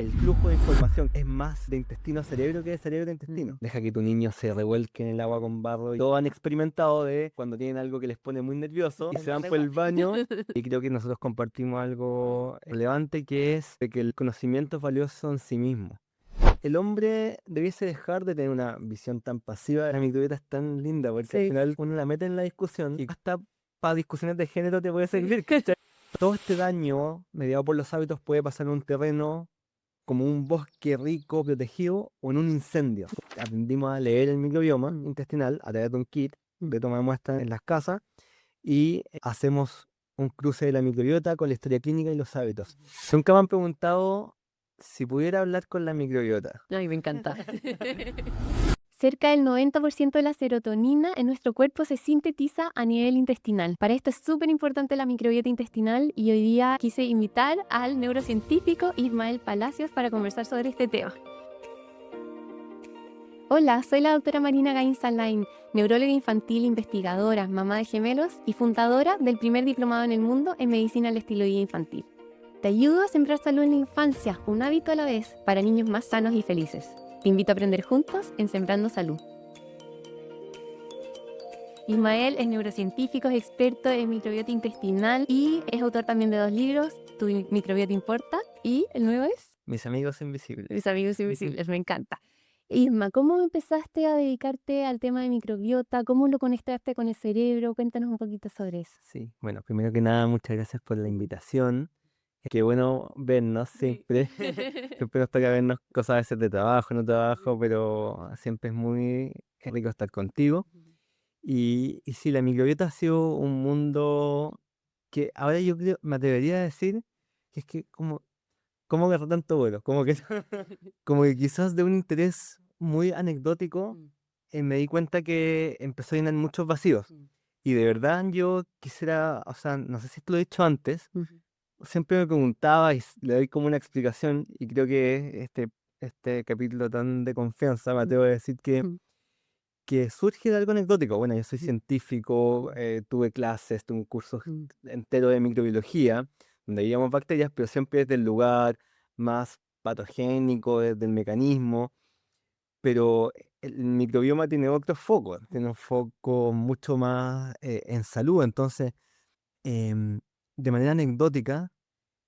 El flujo de información es más de intestino a cerebro que de cerebro a intestino. Deja que tu niño se revuelque en el agua con barro. Todos han experimentado de cuando tienen algo que les pone muy nervioso y se van por el baño. Y creo que nosotros compartimos algo relevante, que es de que el conocimiento es valioso en sí mismo. El hombre debiese dejar de tener una visión tan pasiva. La microbiota es tan linda porque al final uno la mete en la discusión y hasta para discusiones de género te puede servir, ¿cachai? Todo este daño mediado por los hábitos puede pasar en un terreno como un bosque rico, protegido, o en un incendio. Aprendimos a leer el microbioma intestinal a través de un kit de toma de muestras en las casas y hacemos un cruce de la microbiota con la historia clínica y los hábitos. Nunca me han preguntado si pudiera hablar con la microbiota. Ay, me encanta. Cerca del 90% de la serotonina en nuestro cuerpo se sintetiza a nivel intestinal. Para esto es súper importante la microbiota intestinal y hoy día quise invitar al neurocientífico Ismael Palacios para conversar sobre este tema. Hola, soy la doctora Marina Gainza Alain, neuróloga infantil, investigadora, mamá de gemelos y fundadora del primer diplomado en el mundo en medicina al estilo de vida infantil. Te ayudo a sembrar salud en la infancia, un hábito a la vez, para niños más sanos y felices. Te invito a aprender juntos en Sembrando Salud. Ismael es neurocientífico, es experto en microbiota intestinal y es autor también de 2 libros, Tu microbiota importa y el nuevo es Mis amigos invisibles. Mis amigos invisibles, me encanta. Isma, ¿cómo empezaste a dedicarte al tema de microbiota? ¿Cómo lo conectaste con el cerebro? Cuéntanos un poquito sobre eso. Sí, bueno, primero que nada, muchas gracias por la invitación. Qué bueno vernos siempre. Siempre nos toca vernos cosas a veces de trabajo, no trabajo, pero siempre es muy rico estar contigo. Y sí, la microbiota ha sido un mundo que ahora yo creo, me atrevería a decir que es que como agarró tanto vuelo, como que, como que quizás de un interés muy anecdótico, me di cuenta que empezó a llenar muchos vacíos. Y de verdad yo quisiera, o sea, no sé si te lo he dicho antes, siempre me preguntaba y le doy como una explicación y creo que este capítulo tan de confianza me atrevo a decir que surge de algo anecdótico. Bueno, yo soy científico, tuve clases, tuve un curso entero de microbiología, donde veíamos bacterias, pero siempre desde el lugar más patogénico, desde el mecanismo. Pero el microbioma tiene otro foco, tiene un foco mucho más en salud. Entonces, em, de manera anecdótica,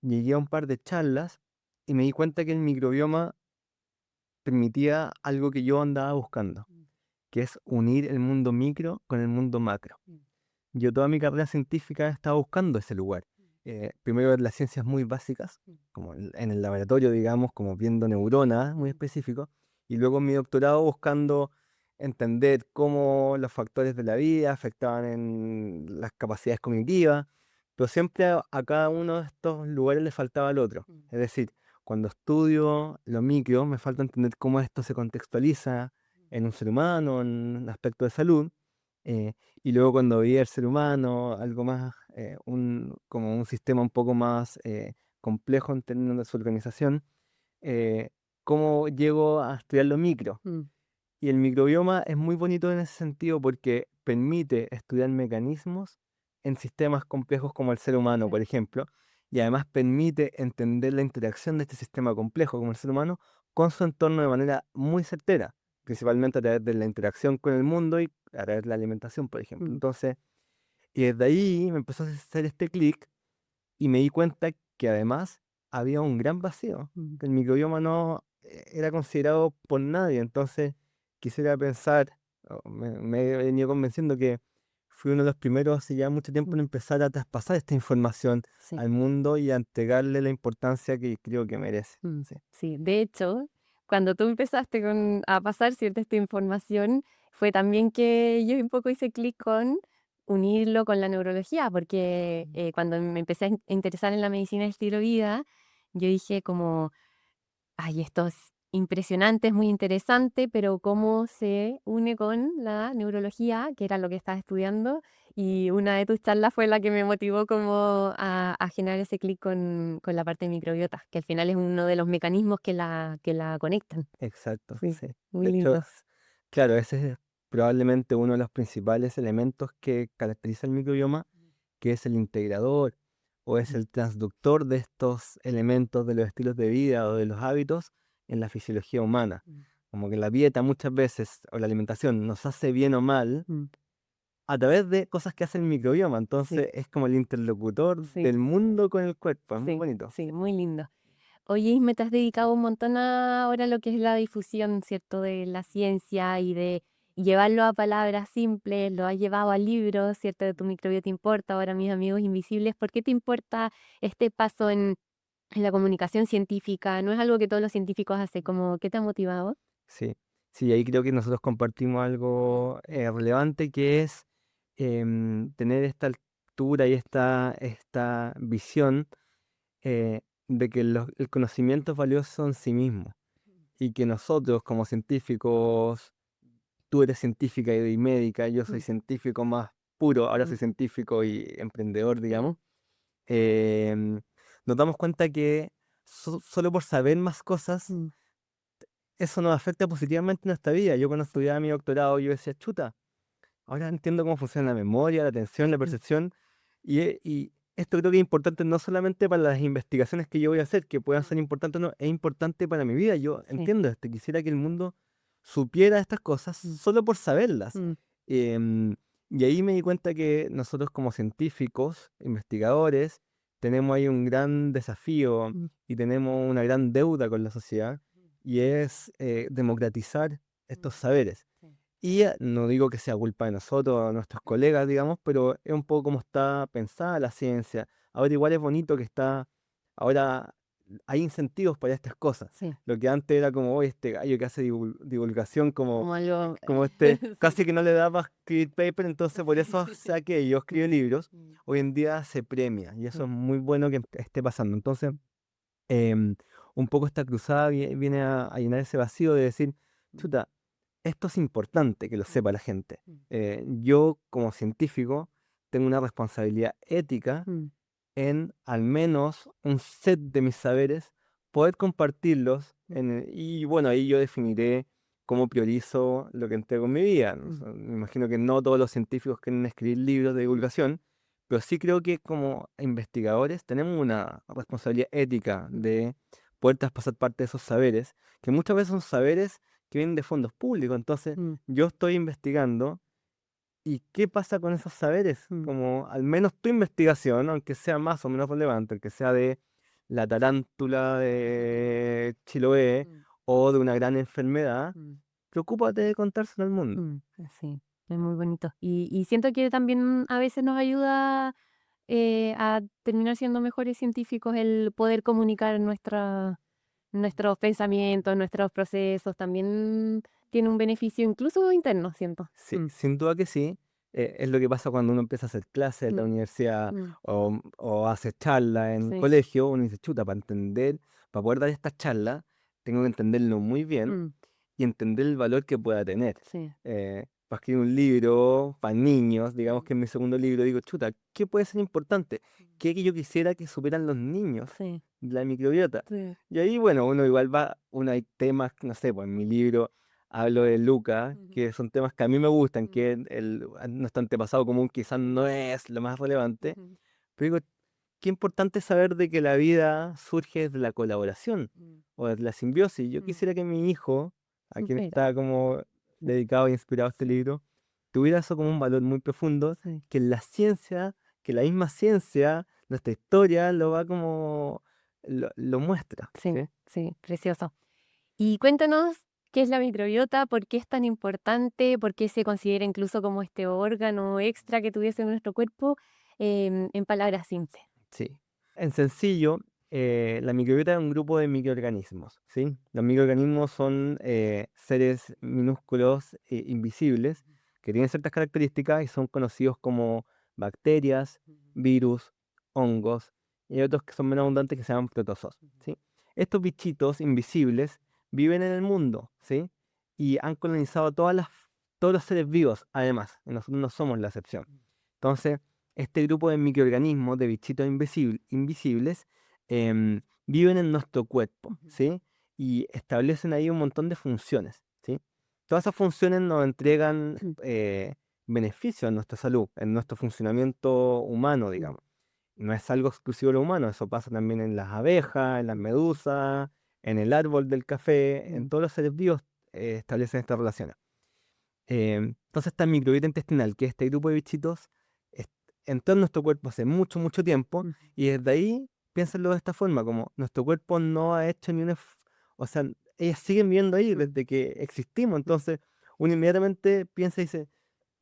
llegué a un par de charlas y me di cuenta que el microbioma permitía algo que yo andaba buscando, que es unir el mundo micro con el mundo macro. Yo toda mi carrera científica he estado buscando ese lugar. Primero las ciencias muy básicas, como en el laboratorio, digamos, como viendo neuronas muy específicos, y luego en mi doctorado buscando entender cómo los factores de la vida afectaban en las capacidades cognitivas, pero siempre a cada uno de estos lugares le faltaba el otro. Es decir, cuando estudio lo micro, me falta entender cómo esto se contextualiza en un ser humano, en un aspecto de salud. Y luego cuando veía el ser humano, algo más, como un sistema un poco más complejo en términos de su organización, eh, cómo llego a estudiar lo micro. Y el microbioma es muy bonito en ese sentido porque permite estudiar mecanismos en sistemas complejos como el ser humano, por ejemplo, y además permite entender la interacción de este sistema complejo como el ser humano con su entorno de manera muy certera, principalmente a través de la interacción con el mundo y a través de la alimentación, por ejemplo. Entonces, y desde ahí me empezó a hacer este clic y me di cuenta que además había un gran vacío, que el microbioma no era considerado por nadie. Entonces quisiera pensar, o me he venido convenciendo que fui uno de los primeros hace ya mucho tiempo en empezar a traspasar esta información Sí. al mundo y a entregarle la importancia que creo que merece. Sí. Sí, de hecho, cuando tú empezaste a pasar cierta esta información, fue también que yo un poco hice clic con unirlo con la neurología, porque cuando me empecé a interesar en la medicina del estilo de vida, yo dije como, ay, esto es impresionante, es muy interesante, pero cómo se une con la neurología, que era lo que estaba estudiando, y una de tus charlas fue la que me motivó como a generar ese clic con la parte de microbiota, que al final es uno de los mecanismos que la conectan. Exacto, Sí, sí. muy De hecho, lindo. claro, ese es probablemente uno de los principales elementos que caracteriza el microbioma, que es el integrador. o es el transductor de estos elementos de los estilos de vida o de los hábitos en la fisiología humana. Como que la dieta muchas veces, o la alimentación, nos hace bien o mal a través de cosas que hace el microbioma. Sí, Entonces es como el interlocutor sí, del mundo con el cuerpo. Es muy sí, bonito. sí, muy lindo. Oye, Isme, te has dedicado un montón ahora a lo que es la difusión, ¿cierto?, de la ciencia y de llevarlo a palabras simples, lo has llevado a libros, ¿cierto?, de Tu microbiota importa, ahora Mis amigos invisibles. ¿Por qué te importa este paso en la comunicación científica? No es algo que todos los científicos hacen, como, ¿qué te ha motivado? Sí, sí, ahí creo que nosotros compartimos algo relevante que es tener esta altura y esta visión de que el conocimiento es valioso en sí mismo y que nosotros como científicos, tú eres científica y médica, yo soy Mm, científico más puro, ahora soy mm, científico y emprendedor, mm, digamos, em, nos damos cuenta que solo por saber más cosas, mm, eso nos afecta positivamente en nuestra vida. Yo cuando estudiaba mi doctorado, yo decía, chuta, ahora entiendo cómo funciona la memoria, la atención, la mm, percepción, y esto creo que es importante no solamente para las investigaciones que yo voy a hacer, que puedan ser importantes o no, es importante para mi vida. Yo sí, entiendo esto, quisiera que el mundo supiera estas cosas mm, solo por saberlas. mm, Em, y ahí me di cuenta que nosotros como científicos, investigadores, tenemos ahí un gran desafío mm, y tenemos una gran deuda con la sociedad, y es democratizar estos saberes. sí, Y no digo que sea culpa de nosotros, de nuestros colegas, digamos, pero es un poco como está pensada la ciencia. Ahora igual es bonito que ahora hay incentivos para estas cosas. sí, Lo que antes era como, oye, este gallo que hace divulgación, como algo, como sí, casi que no le daba escribir paper, entonces por eso sé que yo escribo libros. mm, Hoy en día se premia y eso sí, es muy bueno que esté pasando. Entonces, em, un poco esta cruzada viene a llenar ese vacío de decir, mm, chuta, esto es importante que lo mm, sepa la gente. mm, Yo como científico tengo una responsabilidad ética mm, en al menos un set de mis saberes, poder compartirlos mm, y bueno, ahí yo definiré cómo priorizo lo que entrego en mi vida, ¿no? O mm, sea, me imagino que no todos los científicos quieren escribir libros de divulgación, pero sí creo que como investigadores tenemos una responsabilidad ética mm, de poder traspasar parte de esos saberes, que muchas veces son saberes que vienen de fondos públicos. Entonces, mm, yo estoy investigando. ¿Y qué pasa con esos saberes? mm, Como al menos tu investigación, aunque sea más o menos relevante, aunque sea de la tarántula de Chiloé mm, o de una gran enfermedad, mm, preocúpate de contárselo al mundo. sí, es muy bonito. Y siento que también a veces nos ayuda a terminar siendo mejores científicos el poder comunicar nuestros pensamientos, nuestros procesos, también tiene un beneficio incluso interno, siento. Sí, sin duda que sí. Es lo que pasa cuando uno empieza a hacer clases en la Mm, universidad mm, o hace charlas en sí, colegio. Uno dice, chuta, para poder dar esta charla, tengo que entenderlo muy bien mm, y entender el valor que pueda tener. sí, Para escribir un libro para niños, digamos mm, que en mi segundo libro digo, chuta, ¿qué puede ser importante? ¿Qué que yo quisiera que supieran los niños sí, de la microbiota? sí, Y ahí, bueno, uno hay temas, no sé, pues en mi libro hablo de Luca, ujú, que son temas que a mí me gustan, mm, que nuestro antepasado común quizás no es lo más relevante, ujú, pero digo, qué importante saber de que la vida surge de la colaboración mm, o de la simbiosis. Yo mm, quisiera que mi hijo, a quien supera, está como dedicado e inspirado a este sí, libro, tuviera eso como un valor muy profundo, sí, que la ciencia, que la misma ciencia, nuestra historia, lo va como, lo muestra, sí, ¿sí? sí, precioso. Y cuéntanos qué es la microbiota, por qué es tan importante, por qué se considera incluso como este órgano extra que tuviese en nuestro cuerpo, en palabras simples. Sí. En sencillo, la microbiota es un grupo de microorganismos, ¿sí? Los microorganismos son seres minúsculos e invisibles que tienen ciertas características y son conocidos como bacterias, virus, hongos y hay otros que son menos abundantes que se llaman protozoos, ¿sí? Estos bichitos invisibles viven en el mundo, ¿sí? Y han colonizado todos los seres vivos, además, y nosotros no somos la excepción. Entonces, este grupo de microorganismos, de bichitos invisibles, viven en nuestro cuerpo, Ujú, ¿sí? Y establecen ahí un montón de funciones, ¿sí? Todas esas funciones nos entregan mm, beneficios en nuestra salud, en nuestro funcionamiento humano, mm, digamos. no es algo exclusivo de los humanos, eso pasa también en las abejas, en las medusas, en el árbol del café, en todos los seres vivos establecen estas relaciones. Entonces esta microbiota intestinal, que es este grupo de bichitos, est- entró en nuestro cuerpo hace mucho, mucho tiempo, y desde ahí, piénsenlo de esta forma, como nuestro cuerpo no ha hecho ni una... O sea, ellas siguen viviendo ahí desde que existimos, entonces uno inmediatamente piensa y dice,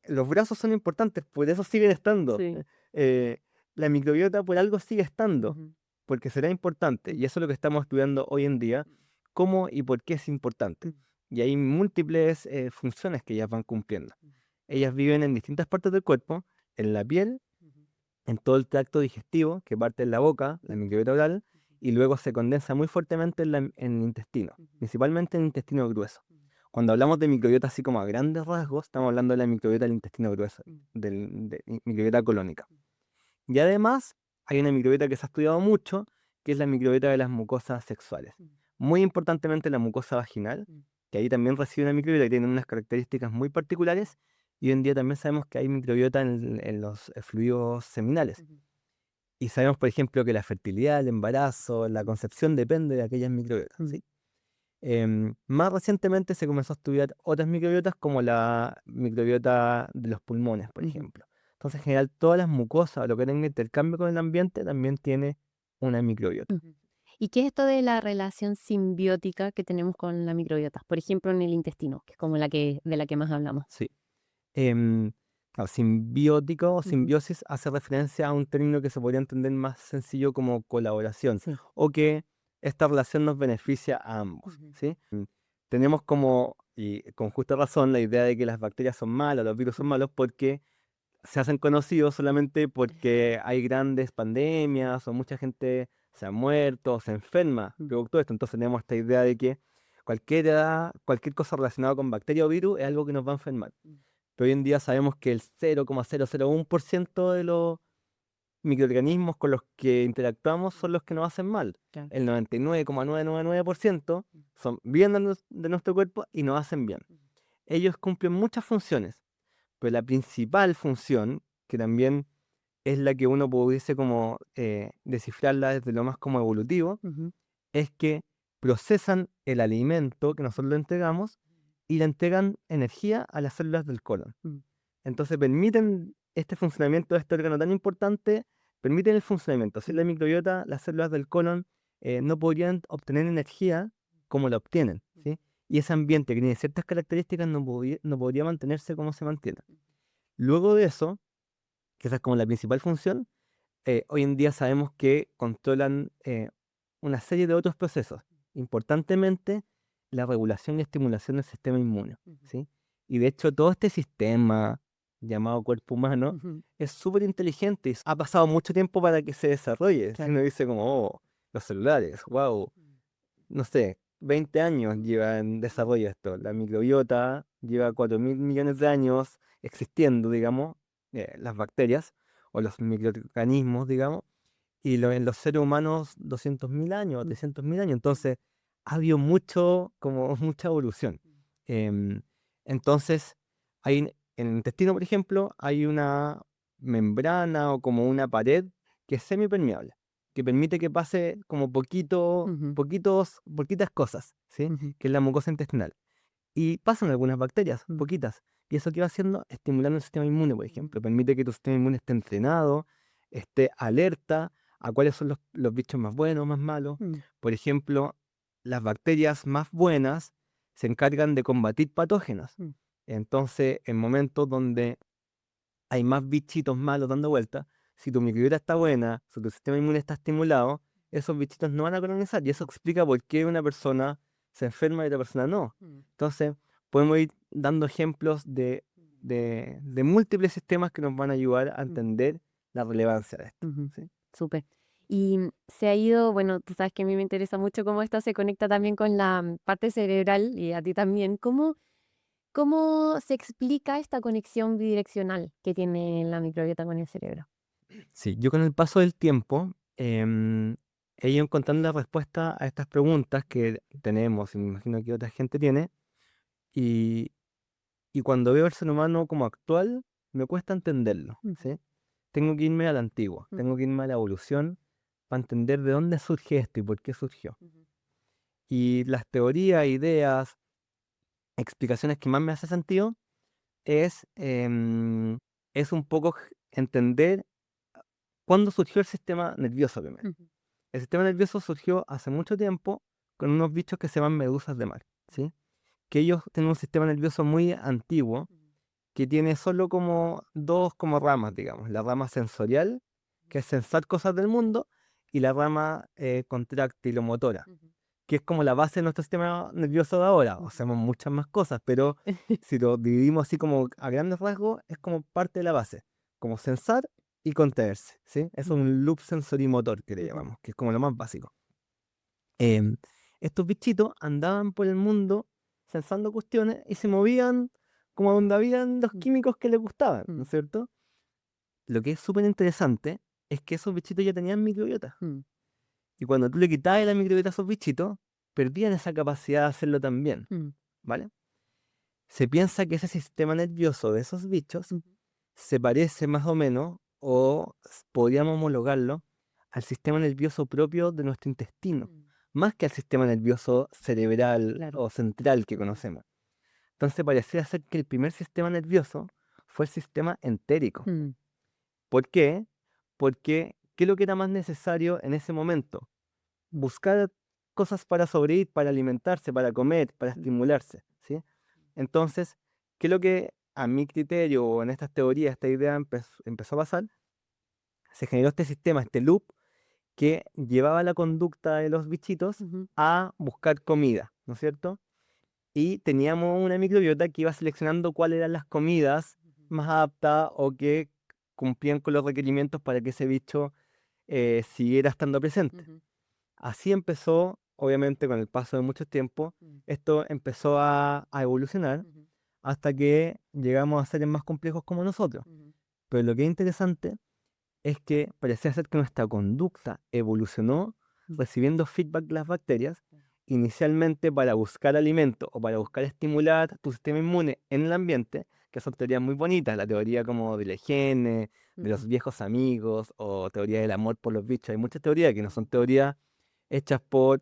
los brazos son importantes, por eso siguen estando. Sí. Eh, la microbiota por algo sigue estando, Ujú. porque será importante. Y eso es lo que estamos estudiando hoy en día, cómo y por qué es importante. Y hay múltiples funciones que ellas van cumpliendo. Ellas viven en distintas partes del cuerpo, en la piel, en todo el tracto digestivo, que parte en la boca, la microbiota oral, y luego se condensa muy fuertemente en el intestino, principalmente en el intestino grueso. Cuando hablamos de microbiota así como a grandes rasgos, estamos hablando de la microbiota del intestino grueso, de microbiota colónica. Y además hay una microbiota que se ha estudiado mucho, que es la microbiota de las mucosas sexuales. Muy importantemente la mucosa vaginal, que ahí también reside una microbiota que tiene unas características muy particulares, y hoy en día también sabemos que hay microbiota en los fluidos seminales. Y sabemos, por ejemplo, que la fertilidad, el embarazo, la concepción depende de aquellas microbiotas, ¿sí? Más recientemente se comenzó a estudiar otras microbiotas como la microbiota de los pulmones, por ejemplo. Entonces, en general, todas las mucosas, lo que tenga intercambio con el ambiente, también tiene una microbiota. ¿Y qué es esto de la relación simbiótica que tenemos con la microbiota? Por ejemplo, en el intestino, que es como de la que más hablamos. Sí. Claro, simbiótico o simbiosis hace referencia a un término que se podría entender más sencillo como colaboración, Sí. o que esta relación nos beneficia a ambos, ¿sí? Tenemos como, y con justa razón, la idea de que las bacterias son malas, los virus son malos, porque se hacen conocidos solamente porque hay grandes pandemias o mucha gente se ha muerto o se enferma producto de esto. Entonces tenemos esta idea de que cualquier cosa relacionada con bacteria o virus es algo que nos va a enfermar. Pero hoy en día sabemos que el 0,001% de los microorganismos con los que interactuamos son los que nos hacen mal. Claro. El 99,999% son bien de nuestro cuerpo y nos hacen bien. Ellos cumplen muchas funciones, pero la principal función, que también es la que uno pudiese como descifrarla desde lo más como evolutivo, es que procesan el alimento que nosotros le entregamos y le entregan energía a las células del colon. Entonces permiten este funcionamiento de este órgano tan importante, permiten el funcionamiento. Sin la microbiota, las células del colon no podrían obtener energía como la obtienen, ¿sí? Y ese ambiente que tiene ciertas características no podría mantenerse como se mantiene. Luego de eso, que esa es como la principal función, hoy en día sabemos que controlan una serie de otros procesos, importantemente la regulación y estimulación del sistema inmune, ¿sí? Y de hecho todo este sistema llamado cuerpo humano es súper inteligente y ha pasado mucho tiempo para que se desarrolle. Si Claro. uno dice como, oh, los celulares, wow, no sé, 20 años lleva en desarrollo esto. La microbiota lleva 4.000 millones de años existiendo, digamos, las bacterias o los microorganismos, digamos, y en los seres humanos 200.000 años, 300.000 años. Entonces, ha habido como mucha evolución. Em, entonces, en el intestino, por ejemplo, hay una membrana o como una pared que es semipermeable, que permite que pase como poquitas cosas, ¿sí? Que es la mucosa intestinal. Y pasan algunas bacterias, poquitas. ¿Y eso qué va haciendo? Estimulando el sistema inmune, por ejemplo. Permite que tu sistema inmune esté entrenado, esté alerta a cuáles son los bichos más buenos, más malos. Por ejemplo, las bacterias más buenas se encargan de combatir patógenos. Entonces, en momentos donde hay más bichitos malos dando vueltas, si tu microbiota está buena, si tu sistema inmune está estimulado, esos bichitos no van a colonizar. Y eso explica por qué una persona se enferma y otra persona no. Entonces, podemos ir dando ejemplos de múltiples sistemas que nos van a ayudar a entender la relevancia de esto. ¿Sí? Súper. Y se ha ido, bueno, tú sabes que a mí me interesa mucho cómo esto se conecta también con la parte cerebral y a ti también. ¿Cómo se explica esta conexión bidireccional que tiene la microbiota con el cerebro? Sí, yo con el paso del tiempo he ido encontrando la respuesta a estas preguntas que tenemos y me imagino que otra gente tiene. Y, y cuando veo al ser humano como actual, me cuesta entenderlo, ¿sí? tengo que irme a la antigua, tengo que irme a la evolución para entender de dónde surge esto y por qué surgió. Y las teorías, ideas, explicaciones que más me hace sentido es, es un poco entender cuándo surgió el sistema nervioso primero. El sistema nervioso surgió hace mucho tiempo con unos bichos que se llaman medusas de mar, ¿sí? Que ellos tienen un sistema nervioso muy antiguo que tiene solo como dos como ramas, digamos. La rama sensorial, que es sensar cosas del mundo, y la rama contráctil o motora, que es como la base de nuestro sistema nervioso de ahora. O sea, muchas más cosas, pero si lo dividimos así como a grandes rasgos, es como parte de la base, como sensar y contraerse, ¿sí? Es un loop sensorimotor que le llamamos, que es como lo más básico. Em, Estos bichitos andaban por el mundo sensando cuestiones y se movían como donde habían los químicos que les gustaban, ¿no es cierto? Lo que es súper interesante es que esos bichitos ya tenían microbiota. Y cuando tú le quitabas la microbiota a esos bichitos, perdían esa capacidad de hacerlo también, ¿vale? Se piensa que ese sistema nervioso de esos bichos se parece más o menos, o podríamos homologarlo, al sistema nervioso propio de nuestro intestino, más que al sistema nervioso cerebral Claro. o central que conocemos. Entonces parecía ser que el primer sistema nervioso fue el sistema entérico. ¿Por qué? Porque, ¿qué es lo que era más necesario en ese momento? Buscar cosas para sobrevivir, para alimentarse, para comer, para estimularse, ¿sí? Entonces, ¿qué es lo que a mi criterio o en estas teorías, esta idea empezó a pasar? Se generó este sistema, este loop, que llevaba la conducta de los bichitos a buscar comida, ¿no es cierto? Y teníamos una microbiota que iba seleccionando cuáles eran las comidas más aptas o que cumplían con los requerimientos para que ese bicho siguiera estando presente. Así empezó, obviamente con el paso de mucho tiempo, esto empezó a evolucionar hasta que llegamos a seres más complejos como nosotros. Pero lo que es interesante es que parecía ser que nuestra conducta evolucionó recibiendo feedback de las bacterias, inicialmente para buscar alimento o para buscar estimular tu sistema inmune en el ambiente, que son teorías muy bonitas, la teoría como de la higiene, de los viejos amigos o teoría del amor por los bichos. Hay muchas teorías que no son teorías hechas por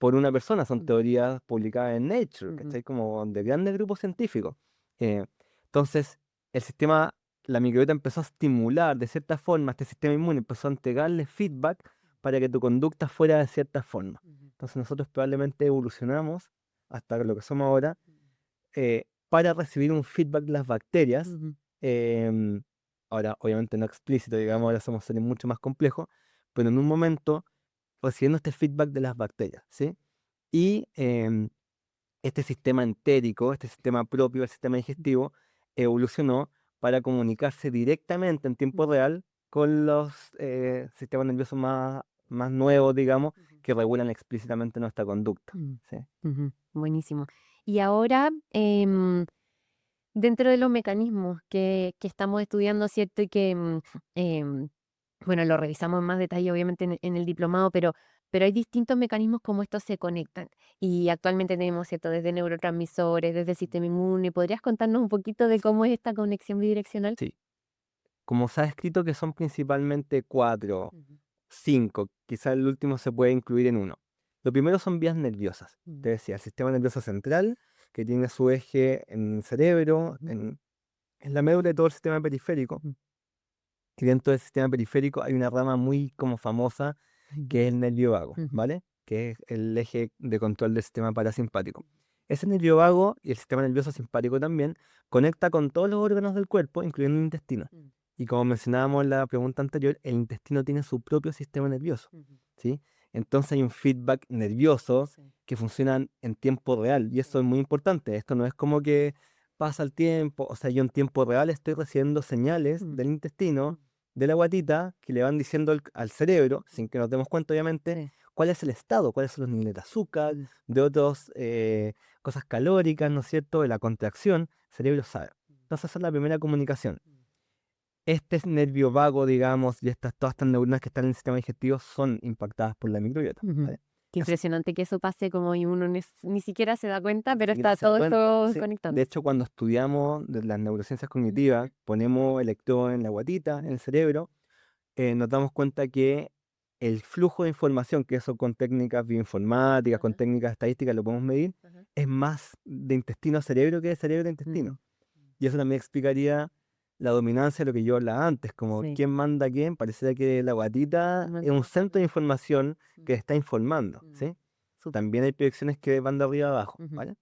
una persona, son teorías publicadas en Nature, ¿cachai? Como de grandes grupos científicos. Eh, entonces, el sistema, la microbiota empezó a estimular de cierta forma, este sistema inmune empezó a entregarle feedback para que tu conducta fuera de cierta forma. Entonces, nosotros probablemente evolucionamos hasta lo que somos ahora para recibir un feedback de las bacterias. em, Ahora, obviamente no explícito, digamos, ahora somos seres mucho más complejos, pero en un momento recibiendo este feedback de las bacterias, ¿sí? Y este sistema entérico, este sistema propio del sistema digestivo, evolucionó para comunicarse directamente en tiempo real con los sistemas nerviosos más nuevos, digamos, que regulan explícitamente nuestra conducta. ¿Sí? Buenísimo. Y ahora, dentro de los mecanismos que estamos estudiando, ¿cierto? Y que, bueno, lo revisamos en más detalle, obviamente, en el diplomado, pero hay distintos mecanismos como estos se conectan. Y actualmente tenemos, ¿cierto? Desde neurotransmisores, desde el sistema inmune. ¿Podrías contarnos un poquito de cómo es esta conexión bidireccional? Sí. Como se ha escrito que son principalmente cuatro, cinco, quizás el último se puede incluir en uno. Lo primero son vías nerviosas. Te decía, el sistema nervioso central, que tiene su eje en el cerebro, en la médula y todo el sistema periférico. Y dentro del sistema periférico hay una rama muy como famosa, que es el nervio vago, ¿vale? Que es el eje de control del sistema parasimpático. Ese nervio vago y el sistema nervioso simpático también conecta con todos los órganos del cuerpo, incluyendo el intestino. Y como mencionábamos en la pregunta anterior, el intestino tiene su propio sistema nervioso, ¿sí? Entonces hay un feedback nervioso que funciona en tiempo real y eso es muy importante. Esto no es como que pasa el tiempo, o sea, yo en tiempo real estoy recibiendo señales del intestino, de la guatita, que le van diciendo al cerebro, sin que nos demos cuenta obviamente, cuál es el estado, cuáles son los niveles de azúcar, de otras cosas calóricas, ¿no es cierto? De la contracción, el cerebro sabe. Entonces esa es la primera comunicación. Este es nervio vago, digamos, y todas estas neuronas que están en el sistema digestivo son impactadas por la microbiota, ¿vale? Qué impresionante que eso pase como y uno ni siquiera se da cuenta, pero Ni siquiera está se da todo cuenta, esto ¿sí? conectado. De hecho, cuando estudiamos de las neurociencias cognitivas, ponemos electrodos en la guatita, en el cerebro, nos damos cuenta que el flujo de información, que eso con técnicas bioinformáticas, con Ajá, técnicas estadísticas lo podemos medir, ajá. es más de intestino a cerebro que de cerebro a intestino. Ujú. Y eso también explicaría la dominancia de lo que yo hablaba antes, como Sí. quién manda a quién. Pareciera que la guatita es un centro de información que está informando, ¿sí? Súper. También hay proyecciones que van de arriba a abajo, Ujú, ¿vale?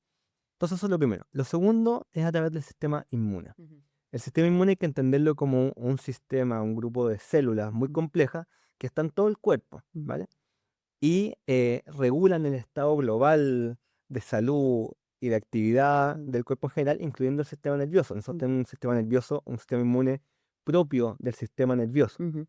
Entonces eso es lo primero. Lo segundo es a través del sistema inmune. ujú, El sistema inmune hay que entenderlo como un sistema, un grupo de células muy ujú, complejas que están en todo el cuerpo, ujú, ¿vale? Y regulan el estado global de salud y de actividad del cuerpo en general, incluyendo el sistema nervioso. Nosotros tenemos un sistema nervioso, un sistema inmune propio del sistema nervioso. ujú,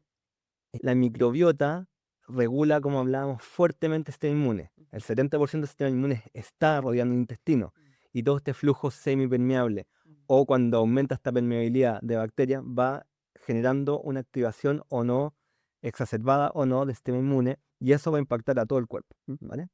La microbiota regula, como hablábamos, fuertemente el sistema inmune. El 70% del sistema inmune está rodeando el intestino y todo este flujo semipermeable o cuando aumenta esta permeabilidad de bacterias va generando una activación o no, exacerbada o no del sistema inmune y eso va a impactar a todo el cuerpo, ujú, ¿vale?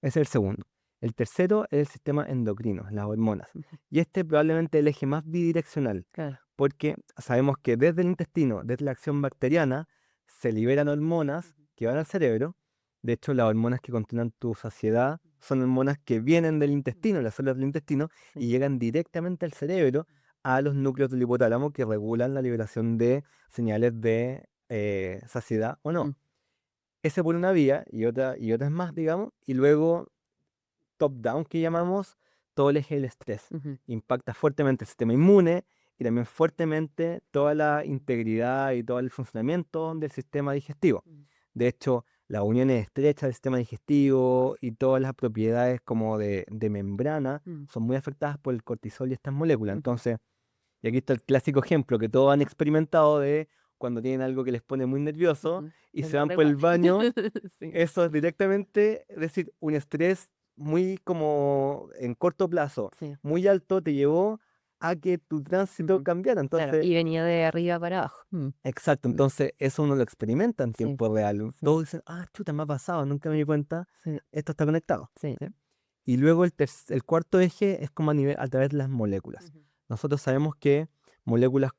Ese es el segundo. El tercero es el sistema endocrino, las hormonas. ujú. Y este probablemente el eje más bidireccional, Claro. porque sabemos que desde el intestino, desde la acción bacteriana, se liberan hormonas que van al cerebro. De hecho, las hormonas que controlan tu saciedad son hormonas que vienen del intestino, las células del intestino, y Sí. llegan directamente al cerebro, a los núcleos del hipotálamo que regulan la liberación de señales de saciedad o no. Mm, Ese por una vía y otras más, digamos, y luego top-down que llamamos, todo el eje del estrés. ujú, Impacta fuertemente el sistema inmune y también fuertemente toda la integridad y todo el funcionamiento del sistema digestivo. mm, De hecho, las uniones estrechas del sistema digestivo y todas las propiedades como de membrana mm, son muy afectadas por el cortisol y estas moléculas. ujú, Entonces, y aquí está el clásico ejemplo que todos han experimentado de cuando tienen algo que les pone muy nervioso ujú. y El se van por el derrigual. baño. Sí. Eso es directamente, es decir, un estrés muy como en corto plazo, Sí. muy alto, te llevó a que tu tránsito Ujú. cambiara. Claro. Entonces, Y venía de arriba para abajo. exacto, Mm, entonces eso uno lo experimenta en sí, tiempo real. sí, Todos dicen, ah, chuta, me ha pasado, nunca me di cuenta, sí, esto está conectado. sí. ¿Sí? Y luego el cuarto eje es como a través de las moléculas. Ujú, Nosotros sabemos que moléculas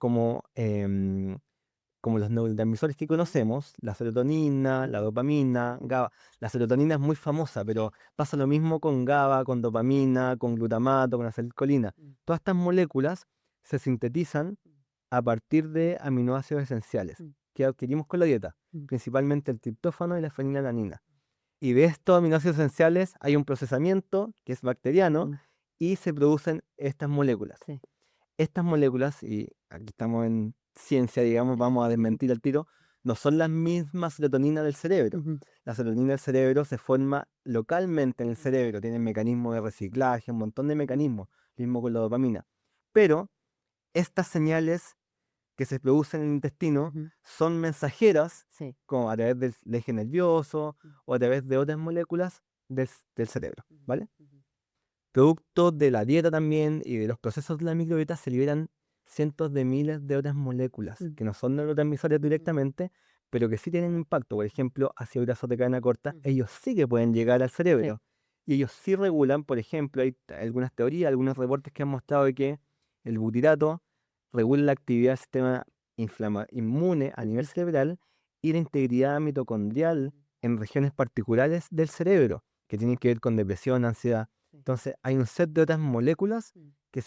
como los neurotransmisores que ujú, conocemos, la serotonina, la ujú, dopamina, GABA. La serotonina es muy famosa, pero pasa lo mismo con GABA, con dopamina, con glutamato, con acetilcolina. mm, Todas estas moléculas se sintetizan a partir de aminoácidos esenciales mm, que adquirimos con la dieta, mm, principalmente el triptófano y la fenilalanina. Y de estos aminoácidos esenciales hay un procesamiento que es bacteriano mm, y se producen estas moléculas. sí. Estas moléculas, y aquí estamos en ciencia, digamos, vamos a desmentir el tiro, no son las mismas serotonina del cerebro. Ujú, La serotonina del cerebro se forma localmente en el ujú, cerebro, tiene mecanismos de reciclaje, un montón de ujú, mecanismos, lo mismo con la dopamina. Pero estas señales que se producen en el intestino ujú, son mensajeras, sí. como a través del eje nervioso Mm, o a través de otras moléculas del cerebro, ujú, ¿vale? ujú, Producto de la dieta también y de los procesos de la microbiota se liberan cientos de miles de otras moléculas mm, que no son neurotransmisores ujú, directamente, pero que sí tienen impacto. Por ejemplo, ácidos grasos de cadena corta, ujú, ellos sí que pueden llegar al sí. cerebro y ellos sí regulan, por ejemplo, hay algunas teorías, algunos reportes que han mostrado de que el butirato regula la actividad del sistema inmune a nivel Ujú, cerebral y la integridad mitocondrial ujú, en regiones particulares del cerebro, que tienen que ver con depresión, ansiedad. sí. Entonces, hay un set de otras moléculas Mm, que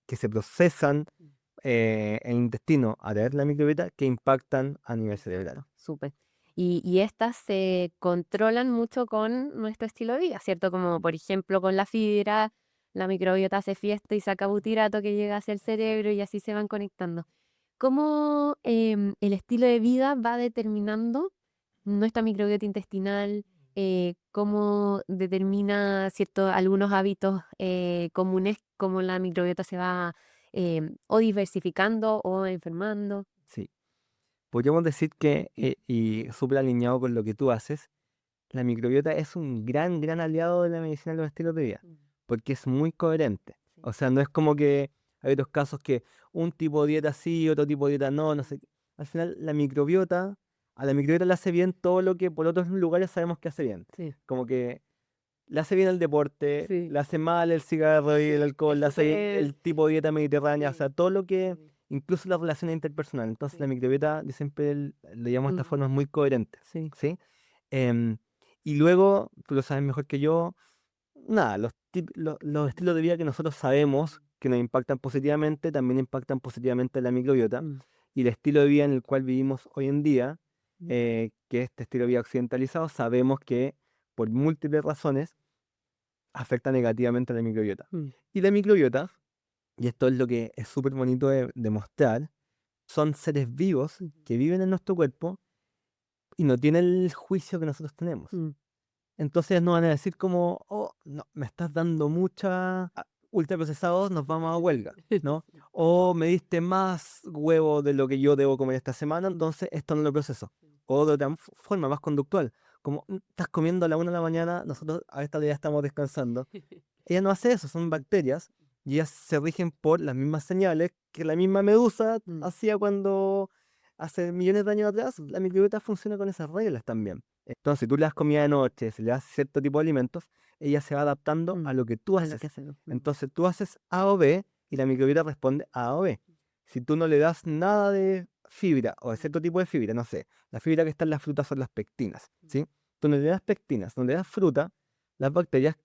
que se procesan mm. en el intestino a través de la microbiota que impactan a nivel cerebral. Súper. Y estas se controlan mucho con nuestro estilo de vida, ¿cierto? Como por ejemplo con la fibra, la microbiota hace fiesta y saca butirato que llega hacia el cerebro y así se van conectando. ¿Cómo el estilo de vida va determinando nuestra microbiota intestinal? ¿Cómo determina cierto, algunos hábitos comunes, cómo la microbiota se va o diversificando o enfermando? Sí. Podríamos decir que, y súper alineado con lo que tú haces, la microbiota es un gran, gran aliado de la medicina de los estilos de vida, Mm, porque es muy coherente. sí. O sea, no es como que hay otros casos que un tipo de dieta sí, otro tipo de dieta no, no sé. Al final, la microbiota a la microbiota le hace bien todo lo que por otros lugares sabemos que hace bien. Sí. Como que le hace bien el deporte, Sí. le hace mal el cigarro y el alcohol, Es le hace bien súper- el tipo de dieta mediterránea, o Sí. sea, todo lo que, Sí. incluso las relaciones interpersonales. Entonces, la Sí. microbiota, yo siempre le llamo de esta Mm. forma, es muy coherente, Sí. ¿sí? Em, y luego, tú lo sabes mejor que yo, nada, los estilos de vida que nosotros sabemos que nos impactan positivamente, también impactan positivamente en la microbiota. Mm. Y el estilo de vida en el cual vivimos hoy en día, Mm. que este estilo de vida occidentalizado, sabemos que por múltiples razones afecta negativamente a la microbiota. Mm. Y la microbiota, y esto es lo que es súper bonito de mostrar, son seres vivos Mm. que viven en nuestro cuerpo y no tienen el juicio que nosotros tenemos. Mm. Entonces no van a decir como, oh, no, me estás dando mucha ultraprocesados, nos vamos a huelga, ¿no? O me diste más huevo de lo que yo debo comer esta semana, entonces esto no lo proceso. O de otra forma, más conductual, como estás comiendo a la 1 de la mañana, nosotros a esta hora ya estamos descansando. Ella no hace eso, son bacterias y ellas se rigen por las mismas señales que la misma medusa Mm. hacía cuando hace millones de años atrás. Mm. La microbiota funciona con esas reglas también. Entonces, si tú le das comida de noche, si le das cierto tipo de alimentos, ella se va adaptando a Mm. lo que tú A lo haces. que hacemos. Mm. Entonces, tú haces A o B y la microbiota responde A o B. Si tú no le das nada de fibra o de cierto tipo de fibra, no sé, la fibra que está en las frutas son las pectinas, ¿sí? Tú no le das pectinas, no le das fruta, las bacterias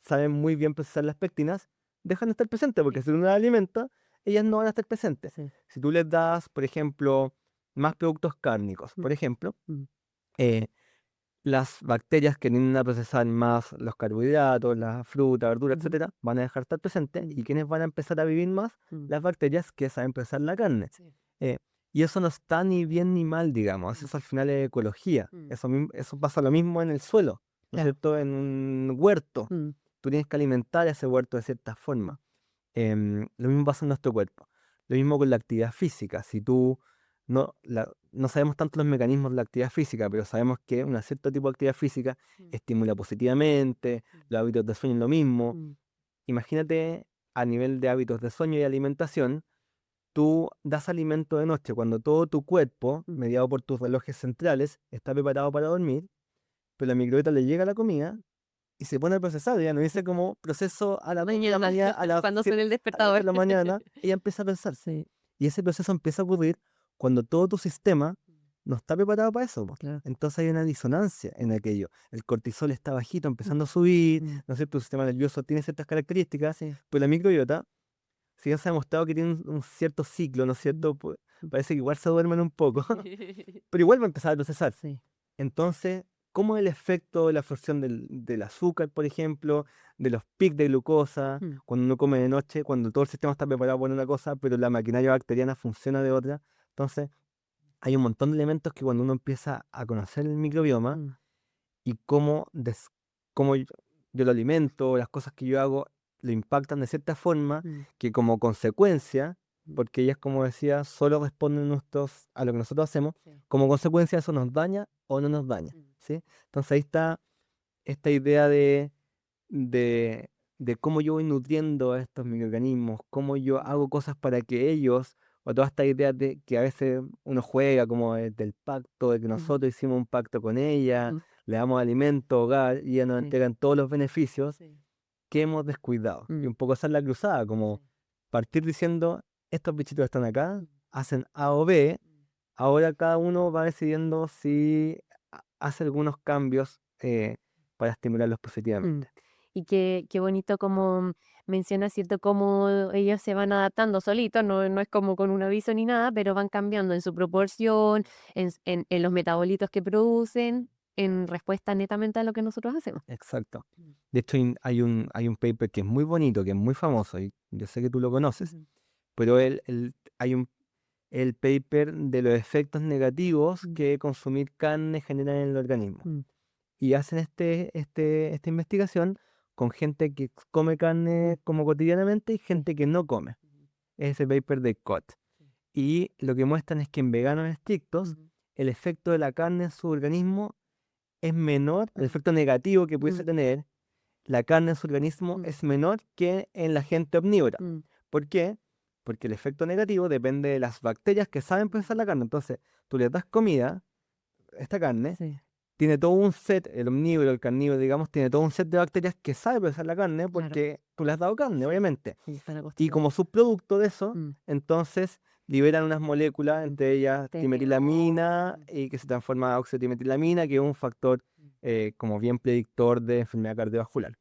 saben muy bien procesar las pectinas, dejan de estar presentes, porque Sí. si tú no las alimentas, ellas no van a estar presentes. Sí. Si tú les das, por ejemplo, más productos cárnicos, Mm. por ejemplo, Mm. eh, las bacterias que tienden a procesar más los carbohidratos, la fruta, verdura, Ujú. etcétera, van a dejar de estar presentes. Mm. ¿Y quiénes van a empezar a vivir más? Mm. Las bacterias que saben procesar la carne. Sí. Eh, y eso no está ni bien ni mal, digamos. Mm. Eso al final es ecología. Mm. Eso pasa lo mismo en el suelo, ¿no es Claro. cierto? En un huerto. Mm. Tú tienes que alimentar ese huerto de cierta forma. Lo mismo pasa en nuestro cuerpo. Lo mismo con la actividad física. Si tú no sabemos tanto los mecanismos de la actividad física, pero sabemos que un cierto tipo de actividad física Mm. estimula positivamente, Mm. los hábitos de sueño es lo mismo. Mm. Imagínate a nivel de hábitos de sueño y alimentación, tú das alimento de noche cuando todo tu cuerpo, Mm. mediado por tus relojes centrales, está preparado para dormir, pero la microbiota le llega la comida y se pone a procesar. Ya no dice como proceso a las 2 de la Mañana, mañana, a las cuando 7, suene el a las 8 de despertador. la mañana, ella empieza a pensar. Sí. Y ese proceso empieza a ocurrir cuando todo tu sistema no está preparado para eso, po. Claro. Entonces hay una disonancia en aquello. El cortisol está bajito, empezando a subir, Mm. ¿no es cierto? Tu sistema nervioso tiene ciertas características, Sí. pero la microbiota, si ya se ha demostrado que tiene un cierto ciclo, ¿no es cierto? Parece que igual se duermen un poco, pero igual va a empezar a procesar. Sí. Entonces, ¿cómo es el efecto de la absorción del azúcar, por ejemplo, de los picos de glucosa, Mm. cuando uno come de noche, cuando todo el sistema está preparado para una cosa, pero la maquinaria bacteriana funciona de otra? Entonces, hay un montón de elementos que cuando uno empieza a conocer el microbioma Mm. y cómo yo lo alimento, las cosas que yo hago, lo impactan de cierta forma, Mm. que como consecuencia, Mm. porque ellas, como decía, solo responden a lo que nosotros hacemos, Sí. como consecuencia eso nos daña o no nos daña, Mm. ¿sí? Entonces ahí está esta idea de, de cómo yo voy nutriendo a estos microorganismos, cómo yo hago cosas para que ellos, o todas estas ideas de que a veces uno juega como del pacto, de que Ujú. nosotros hicimos un pacto con ella, Ujú. le damos alimento, hogar, y ella nos Sí. entregan todos los beneficios Sí. que hemos descuidado. Y Mm. un poco esa es la cruzada, como Sí. partir diciendo, estos bichitos están acá, Mm. hacen A o B, Mm. ahora cada uno va decidiendo si hace algunos cambios para estimularlos Mm. positivamente. Y qué bonito como menciona, ¿cierto? Cómo ellos se van adaptando solitos, no es como con un aviso ni nada, pero van cambiando en su proporción, en los metabolitos que producen, en respuesta netamente a lo que nosotros hacemos. Exacto. Mm. De hecho, hay un paper que es muy bonito, que es muy famoso, y yo sé que tú lo conoces, Ujú. pero el paper de los efectos negativos Mm. que consumir carne genera en el organismo. Mm. Y hacen esta investigación con gente que come Mm. carne como cotidianamente y Sí. gente que no come. Ujú. Es ese paper de Cott. Sí. Y lo que muestran es que en veganos estrictos, Ujú. el efecto de la carne en su organismo es menor, el Mm. efecto negativo que pudiese Mm. tener la carne en su organismo Mm. es menor que en la gente omnívora. Mm. ¿Por qué? Porque el efecto negativo depende de las bacterias que saben procesar la carne. Entonces, tú les das comida, esta carne Sí, tiene todo un set, el omnívoro, el carnívoro, digamos, tiene todo un set de bacterias que sabe procesar la carne claro. porque tú le has dado carne, Sí, obviamente. sí, están Y acostumbrados. como subproducto de eso, Mm. entonces liberan unas moléculas, entre ellas timetilamina, TPO. y que se transforma a oxotimetilamina, que es un factor como bien predictor de enfermedad cardiovascular.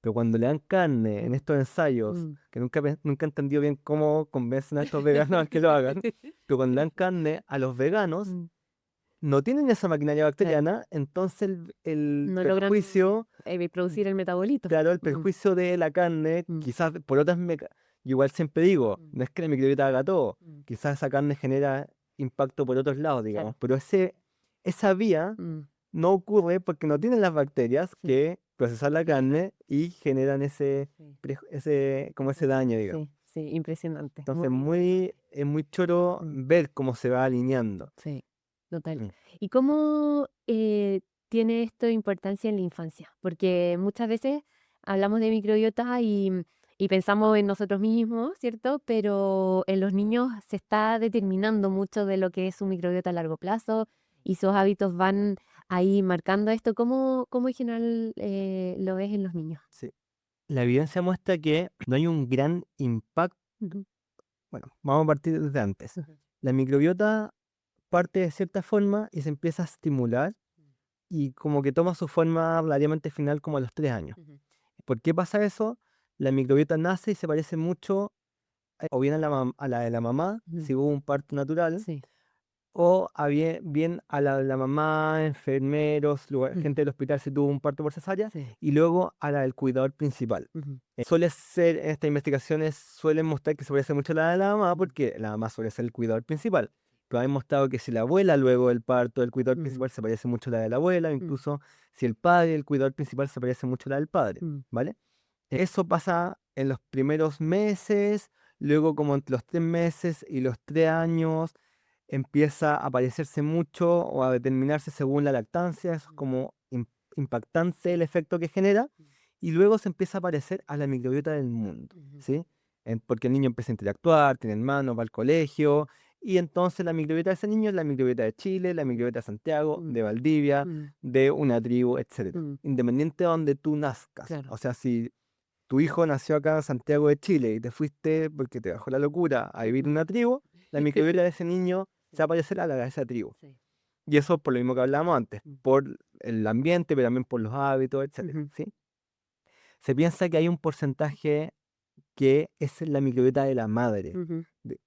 Pero cuando le dan carne en estos ensayos, Mm. que nunca he entendido bien cómo convencen a estos veganos a que lo hagan, pero cuando le dan carne a los veganos, Mm. no tienen esa maquinaria Claro. bacteriana, entonces el No logran perjuicio, producir el metabolito. claro, el Mm. perjuicio de la carne, Mm. quizás por otras yo igual siempre digo, Mm. no es que la microbiota haga todo, Mm. quizás esa carne genera impacto por otros lados, digamos, Claro. pero esa vía Mm. no ocurre porque no tienen las bacterias Sí. que procesan la carne y generan Sí. como ese daño, digamos. Sí, sí, impresionante. Entonces, Muy interesante. es muy choro Mm. ver cómo se va alineando. Sí, total. Mm. ¿Y cómo tiene esto importancia en la infancia? Porque muchas veces hablamos de microbiota y pensamos en nosotros mismos, ¿cierto? Pero en los niños se está determinando mucho de lo que es su microbiota a largo plazo y esos hábitos van ahí marcando esto. ¿Cómo en general lo ves en los niños? Sí. La evidencia muestra que no hay un gran impacto. Ujú, Bueno, vamos a partir desde antes. ujú, La microbiota parte de cierta forma y se empieza a estimular y como que toma su forma relativamente final como a los 3 años. ujú, ¿Por qué pasa eso? La microbiota nace y se parece mucho o bien a la de la mamá, ujú. si hubo un parto natural, Sí. o bien a la de la mamá, enfermeros, Ujú, gente del hospital si tuvo un parto por cesárea, sí. y luego a la del cuidador principal. Ujú, Suele ser, en estas investigaciones suelen mostrar que se parece mucho a la de la mamá ujú, porque la mamá suele ser el cuidador principal. Pero han mostrado que si la abuela luego del parto del cuidador ujú, principal se parece mucho a la de la abuela, mm, incluso si el padre el cuidador principal se parece mucho a la del padre, mm, ¿vale? Eso pasa en los primeros meses, luego como entre los 3 meses y los 3 años empieza a parecerse mucho o a determinarse según la lactancia, eso es como impactante el efecto que genera, y luego se empieza a parecer a la microbiota del mundo, ujú, ¿sí? Porque el niño empieza a interactuar, tiene hermanos, va al colegio, y entonces la microbiota de ese niño es la microbiota de Chile, la microbiota de Santiago, mm, de Valdivia, mm, de una tribu, etc. mm, Independiente de donde tú nazcas. claro. O sea, si tu hijo nació acá en Santiago de Chile y te fuiste porque te bajó la locura a vivir en Ujú. una tribu, la microbiota de ese niño se va a parecer a la de esa tribu. Sí. Y eso por lo mismo que hablábamos antes, Mm. por el ambiente, pero también por los hábitos, etcétera, Ujú, ¿sí? Se piensa que hay un porcentaje que es la microbiota de la madre, ujú, de-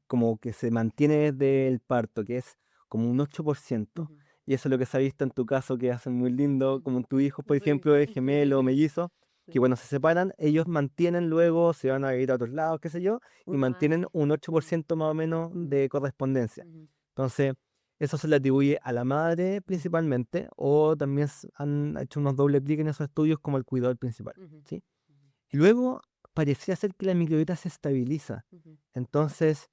como que se mantiene desde el parto, que es como un 8%. ujú, Y eso es lo que se ha visto en tu caso, que hacen muy lindo, ujú. como tu hijo, por Sí. ejemplo, de gemelo o mellizo, que Sí. cuando se separan, ellos mantienen luego, se van a ir a otros lados, qué sé yo, y Una mantienen base. un ocho por Mm, ciento más o menos mm, de correspondencia. ujú, Entonces, eso se le atribuye a la madre ujú, principalmente, o también han hecho unos doble clic en esos estudios como el cuidador principal, ujú, ¿sí? ujú, Y luego parecía ser que la microbiota se estabiliza. ujú, Entonces,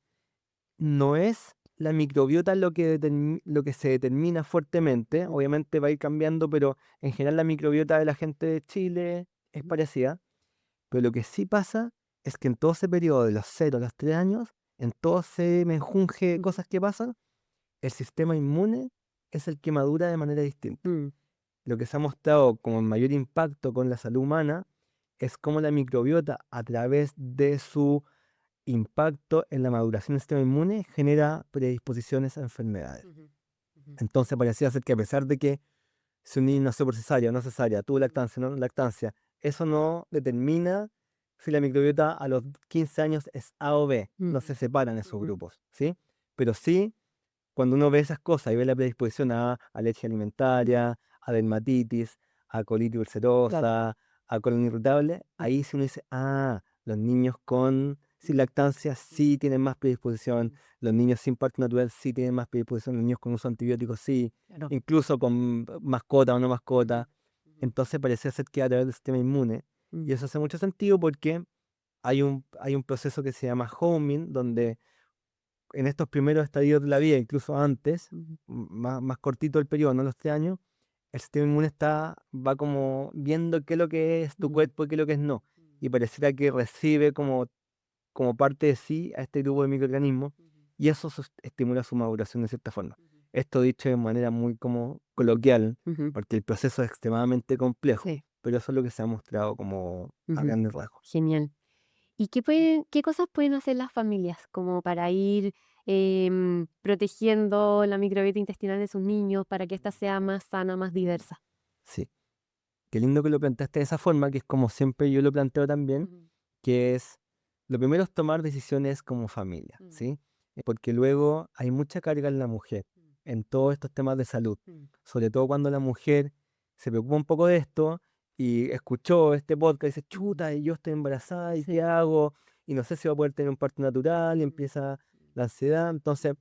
no es la microbiota lo que se determina fuertemente, ujú, obviamente va a ir cambiando, pero en general la microbiota de la gente de Chile es ujú, parecida, pero lo que sí pasa es que en todo ese periodo de los 0 a los 3 años, en todo ese menjunje de ujú, cosas que pasan, el sistema inmune es el que madura de manera distinta. mm, Lo que se ha mostrado como mayor impacto con la salud humana es cómo la microbiota, a través de su impacto en la maduración del sistema inmune, genera predisposiciones a enfermedades. ujú, ujú, Entonces parecía ser que a pesar de que si un niño nació por cesárea o no cesárea, tuvo lactancia o no lactancia, eso no determina si la microbiota a los 15 años es A o B, no ujú, se separan esos ujú, grupos, ¿sí? Pero sí, cuando uno ve esas cosas y ve la predisposición a alergia alimentaria, a dermatitis, a colitis claro. ulcerosa, a colon irritable, Ujú, ahí sí uno dice, ah, los niños sin lactancia sí tienen más predisposición, ujú, los niños sin parto natural sí tienen más predisposición, los niños con uso de antibióticos sí, claro. incluso con mascota o no Ujú, mascota. ujú, Entonces parece ser que a través del sistema inmune, mm, y eso hace mucho sentido porque hay un proceso que se llama homing, donde en estos primeros estadios de la vida, incluso antes, ujú, más cortito el periodo, no los 3 años, el sistema inmune va como viendo qué es lo que es tu ujú, cuerpo y qué es lo que es no. mm, Y pareciera que recibe como parte de sí a este grupo de microorganismos ujú, y eso estimula su maduración de cierta forma. ujú. Esto dicho de manera muy como coloquial, Ujú. porque el proceso es extremadamente complejo, Sí. pero eso es lo que se ha mostrado como a Ujú. grandes rasgos. Genial. ¿Y qué cosas pueden hacer las familias como para ir protegiendo la microbiota intestinal de sus niños para que ésta sea más sana, más diversa? Sí, qué lindo que lo planteaste de esa forma, que es como siempre yo lo planteo también, Ujú. que es, lo primero es tomar decisiones como familia, Mm. ¿sí? Porque luego hay mucha carga en la mujer, Mm. en todos estos temas de salud, Mm. sobre todo cuando la mujer se preocupa un poco de esto y escuchó este podcast y dice, chuta, y yo estoy embarazada, ¿y Sí. qué hago? Y no sé si va a poder tener un parto natural, y Mm. empieza la ansiedad. Entonces,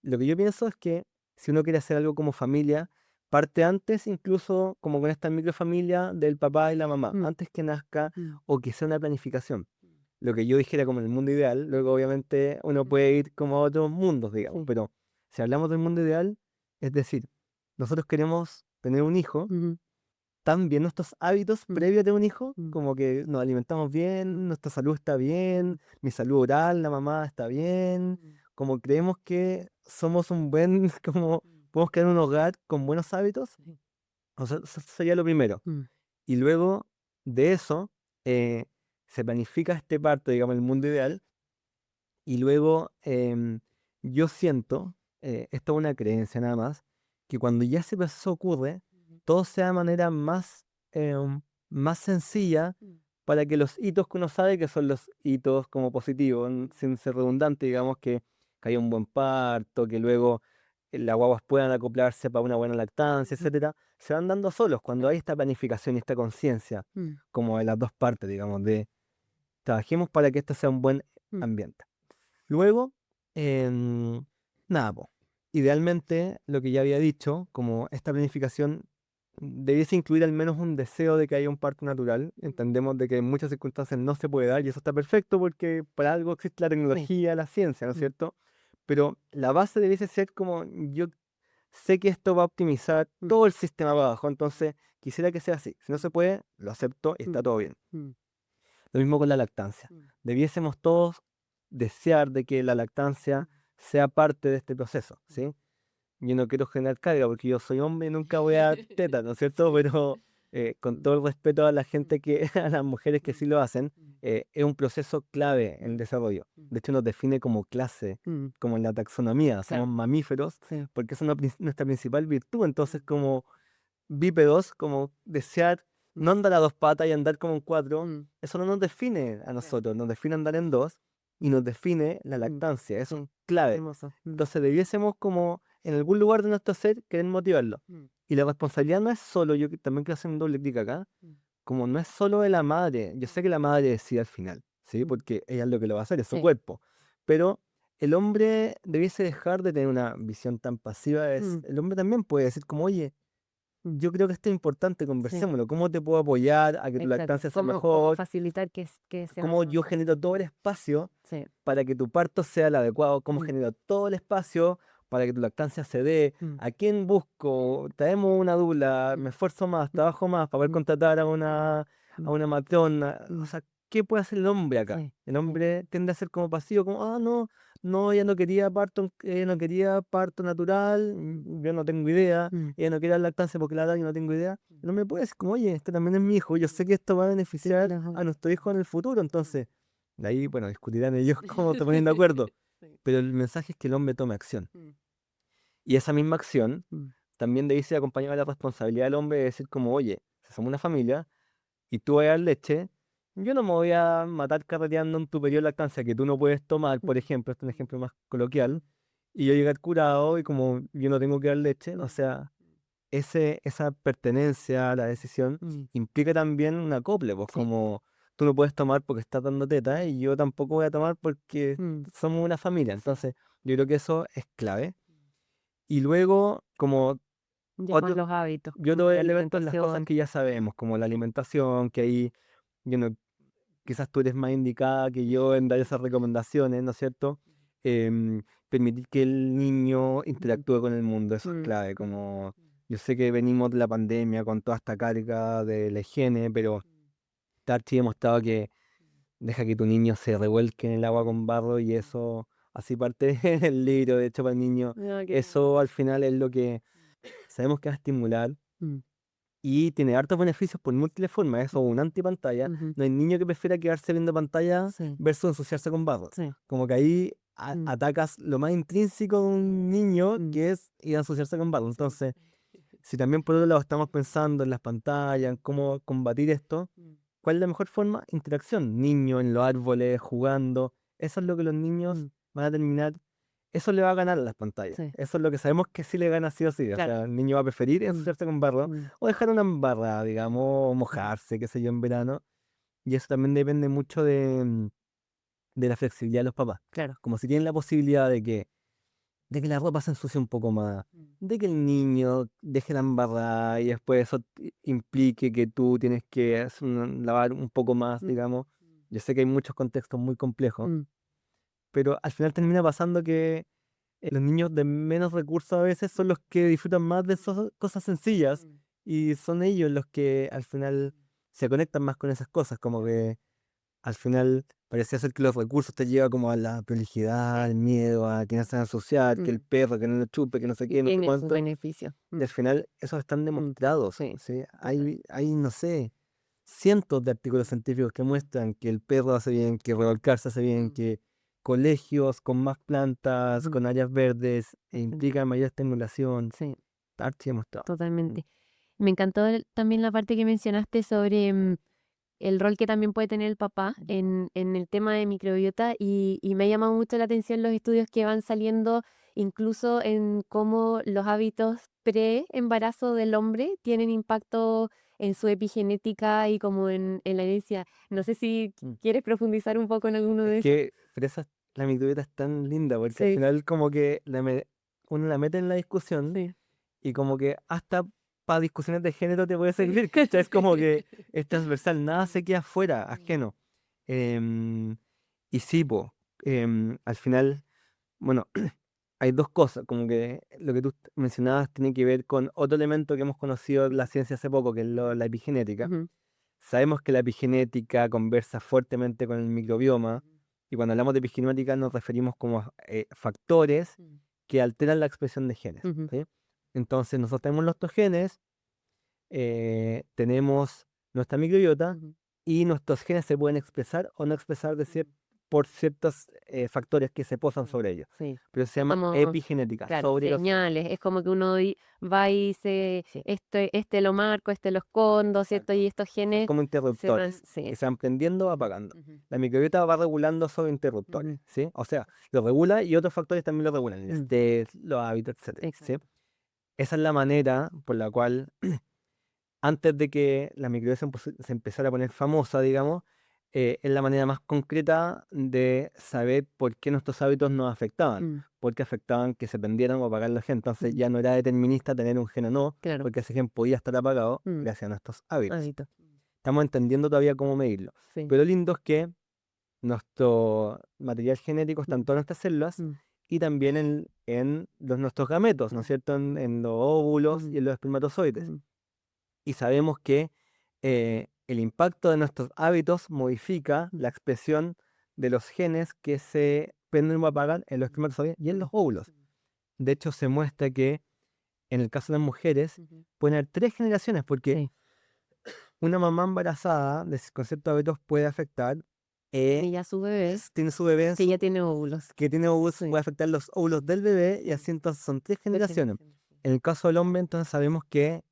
lo que yo pienso es que si uno quiere hacer algo como familia, parte antes incluso como con esta microfamilia del papá y la mamá, Mm. antes que nazca Mm. o que sea una planificación. Lo que yo dijera como en el mundo ideal, luego obviamente uno Mm. puede ir como a otros mundos, digamos, Sí. pero si hablamos del mundo ideal, es decir, nosotros queremos tener un hijo, Ujú. también nuestros hábitos Mm. previos a tener un hijo, Mm. como que nos alimentamos bien, nuestra salud está bien, mi salud oral, la mamá está bien, Mm. como creemos que somos un buen, como Mm. podemos crear un hogar con buenos hábitos, Sí. o sea, eso sería lo primero. Mm. Y luego de eso eh, se planifica este parto, digamos, el mundo ideal, y luego yo siento, esto es una creencia nada más, que cuando ya ese proceso ocurre, Ujú. todo sea de manera más, más sencilla Mm. para que los hitos que uno sabe que son los hitos como positivos, sin ser redundante, digamos que haya un buen parto, que luego las guaguas puedan acoplarse para una buena lactancia, Ujú. etcétera, se van dando solos cuando hay esta planificación y esta conciencia, Mm. como de las dos partes, digamos, de trabajemos para que esto sea un buen Mm. ambiente. Luego, nada, po. Idealmente, lo que ya había dicho, como esta planificación debiese incluir al menos un deseo de que haya un parto natural. Entendemos de que en muchas circunstancias no se puede dar y eso está perfecto porque para algo existe la Sí. tecnología, la ciencia, ¿no es Mm. cierto? Pero la base debiese ser como yo sé que esto va a optimizar Mm. todo el sistema para abajo, entonces quisiera que sea así. Si no se puede, lo acepto y está Mm. todo bien. Mm. Lo mismo con la lactancia. Mm. Debiésemos todos desear de que la lactancia sea parte de este proceso, Mm. ¿sí? Yo no quiero generar carga porque yo soy hombre y nunca voy a dar teta, ¿no es cierto? Pero con Mm. todo el respeto a la Mm. gente que, a las mujeres que sí Mm. lo hacen, Mm. es un proceso clave en el Mm. desarrollo. Mm. De hecho, nos define como clase, Mm. como en la taxonomía, Claro. somos mamíferos, Sí. porque esa es nuestra principal virtud. Entonces, Mm. como bípedos, como desear Mm. no andar a dos patas y andar como en cuatro, Mm. eso no nos define a Claro. nosotros, nos define andar en dos y nos define la Mm. lactancia, eso es Sí. clave. Hermoso. Mm. Entonces debiésemos como en algún lugar de nuestro ser querer motivarlo. Mm. Y la responsabilidad no es solo, yo también quiero hacer un doble clic acá, Mm. como no es solo de la madre, yo sé que la madre decide al final, ¿sí? Mm. Porque ella es lo que lo va a hacer, es su Sí. cuerpo. Pero el hombre debiese dejar de tener una visión tan pasiva, Mm. el hombre también puede decir como, oye, yo creo que esto es importante, Sí. conversémoslo. ¿Cómo te puedo apoyar a que tu Exacto. lactancia sea ¿Cómo mejor? facilitar que sea ¿Cómo yo más genero todo el fácil? espacio Sí. para que tu parto sea el adecuado? ¿Cómo Mm. genero todo el espacio para que tu lactancia se dé? Mm. ¿A quién busco? ¿Traemos una dula? ¿Me Mm. esfuerzo más? Mm. ¿Trabajo más para poder Mm. contratar a Mm. una matrona? O Mm. sea, ¿qué puede hacer el hombre acá? Sí. El Sí. hombre tiende a ser como pasivo, como, ah, no, no, ella no quería parto, no quería parto natural, yo no tengo idea, Mm. ella no quería lactancia porque la verdad yo no tengo idea. Mm. El hombre puede decir como, oye, este también es mi hijo, yo sé que esto va a beneficiar Claro. a nuestro hijo en el futuro, Mm. entonces, de ahí, bueno, discutirán ellos cómo se ponen de acuerdo, Sí. pero el mensaje es que el hombre tome acción. Mm. Y esa misma acción Mm. también debe ir acompañada de la responsabilidad del hombre de decir como, oye, si somos una familia y tú vas a dar leche, yo no me voy a matar carreteando en tu periodo de lactancia que tú no puedes tomar, por Mm. ejemplo, este es un ejemplo más coloquial, y yo llegar curado y como yo no tengo que dar leche, o sea, esa pertenencia a la decisión Mm. implica también un acople, pues Sí. como tú no puedes tomar porque estás dando teta y yo tampoco voy a tomar porque Mm. somos una familia. Sí. Entonces, yo creo que eso es clave. Y luego, como Ya más otro, los hábitos, yo como otro la elemento en las cosas alimentación. que ya sabemos, como la alimentación, que ahí, you know, quizás tú eres más indicada que yo en dar esas recomendaciones, ¿no es cierto? Permitir que el niño Mm. interactúe con el mundo, eso es Mm. clave. Como yo sé que venimos de la pandemia con toda esta carga de la higiene, pero Tarchi ha demostrado que deja que tu niño se revuelque en el agua con barro y eso así parte el libro, de hecho, para el niño. Ah, qué Eso al final es lo que sabemos que va a estimular Mm, y tiene hartos beneficios por múltiples formas. Eso, un antipantalla. ujú, No hay niño que prefiera quedarse viendo pantalla Sí, versus ensuciarse con barro. sí. Como que ahí Mm, atacas lo más intrínseco de un niño, mm, que es ir a ensuciarse con barro. Entonces, si también por otro lado estamos pensando en las pantallas, en cómo combatir esto, mm, ¿cuál es la mejor forma? Interacción. Niños en los árboles, jugando. Eso es lo que los niños mm, van a terminar. Eso le va a ganar a las pantallas. Sí, Eso es lo que sabemos que sí le gana sí o sí. O claro. sea, el niño va a preferir Mm, ensuciarse con barro mm, o dejar una embarrada, digamos, o mojarse, qué sé yo, en verano. Y eso también depende mucho de la flexibilidad de los papás. Claro. Como si tienen la posibilidad de que la ropa se ensucie un poco más, Mm, de que el niño deje la embarrada y después eso implique que tú tienes que lavar un poco más, mm, digamos. Yo sé que hay muchos contextos muy complejos, mm, pero al final termina pasando que los niños de menos recursos a veces son los que disfrutan más de esas cosas sencillas mm, y son ellos los que al final se conectan más con esas cosas, como que al final parecía ser que los recursos te llevan como a la prolijidad, al miedo, a que no se van a ensuciar, que el mm. perro, que no lo chupe, que no sé Y qué, no sé tiene sus cuánto. beneficios. Y al final esos están Mm, demostrados, Sí, ¿sí? total. Hay, no sé, cientos de artículos científicos que muestran que el perro hace bien, que revolcarse hace bien, Mm, que colegios con más plantas, ujú, con áreas verdes, ujú, implican mayor estimulación. Sí, Está archi demostrado. Mm. totalmente. Me encantó también la parte que mencionaste sobre el rol que también puede tener el papá en el tema de microbiota y me ha llamado mucho la atención los estudios que van saliendo incluso en cómo los hábitos pre-embarazo del hombre tienen impacto en su epigenética y como en la herencia. No sé si Mm. quieres profundizar un poco en alguno Es de esos. que la microbiota es tan linda porque al Sí, final como que uno la mete en la discusión sí. y como que hasta para discusiones de género te puede servir, ¿cachai? Es como que es transversal, nada se queda fuera, ajeno. Em, y sí, po, al final, bueno, hay dos cosas, como que lo que tú mencionabas tiene que ver con otro elemento que hemos conocido en la ciencia hace poco, que es la epigenética. Ujú, Sabemos que la epigenética conversa fuertemente con el microbioma, y cuando hablamos de epigenética nos referimos como a factores ujú, que alteran la expresión de genes, ujú, ¿sí? Entonces nosotros tenemos nuestros genes, tenemos nuestra microbiota ujú, y nuestros genes se pueden expresar o no expresar ujú. por ciertos factores que se posan Sí, sobre ellos. sí. Pero se Son llama como, epigenética, claro, sobre los genes. señales. Es como que uno va y dice, Sí, este lo marco, este lo escondo, ¿cierto? exacto. Y estos Son genes como se van, interruptores sí, que se van prendiendo o mm, apagando. ujú, La microbiota va regulando esos interruptores, ujú, ¿sí? O sea, lo regula y otros factores también lo regulan, el mm, estrés, los hábitos, etcétera, ¿sí? exacto. Esa es la manera por la cual antes de que la microbiota se empezara a poner famosa, digamos, es la manera más concreta de saber por qué nuestros hábitos nos afectaban, Mm, porque afectaban que se prendieran o apagaran los genes. Entonces mm, ya no era determinista tener un gen o no, claro. porque ese gen podía estar apagado Mm, gracias a nuestros hábitos. hábito. Estamos entendiendo todavía cómo medirlo. Sí. Pero lo lindo es que nuestro material genético está en Mm, todas nuestras células mm, y también en nuestros gametos, ¿no es mm, cierto? En los óvulos mm, y en los espermatozoides. mm, Y sabemos que el impacto de nuestros hábitos modifica la mm, expresión de los genes que se prenden o apagan en los mm, espermatozoides y en mm, los óvulos. De hecho, se muestra que en el caso de las mujeres ujú. pueden haber tres generaciones, porque Sí. una mamá embarazada con ciertos hábitos puede afectar, Tiene ya su bebé, tiene su bebé que ya tiene óvulos. que tiene óvulos, Sí. puede afectar los óvulos del bebé y Mm, así entonces son tres tres generaciones. generaciones, sí. En el caso del hombre, entonces sabemos que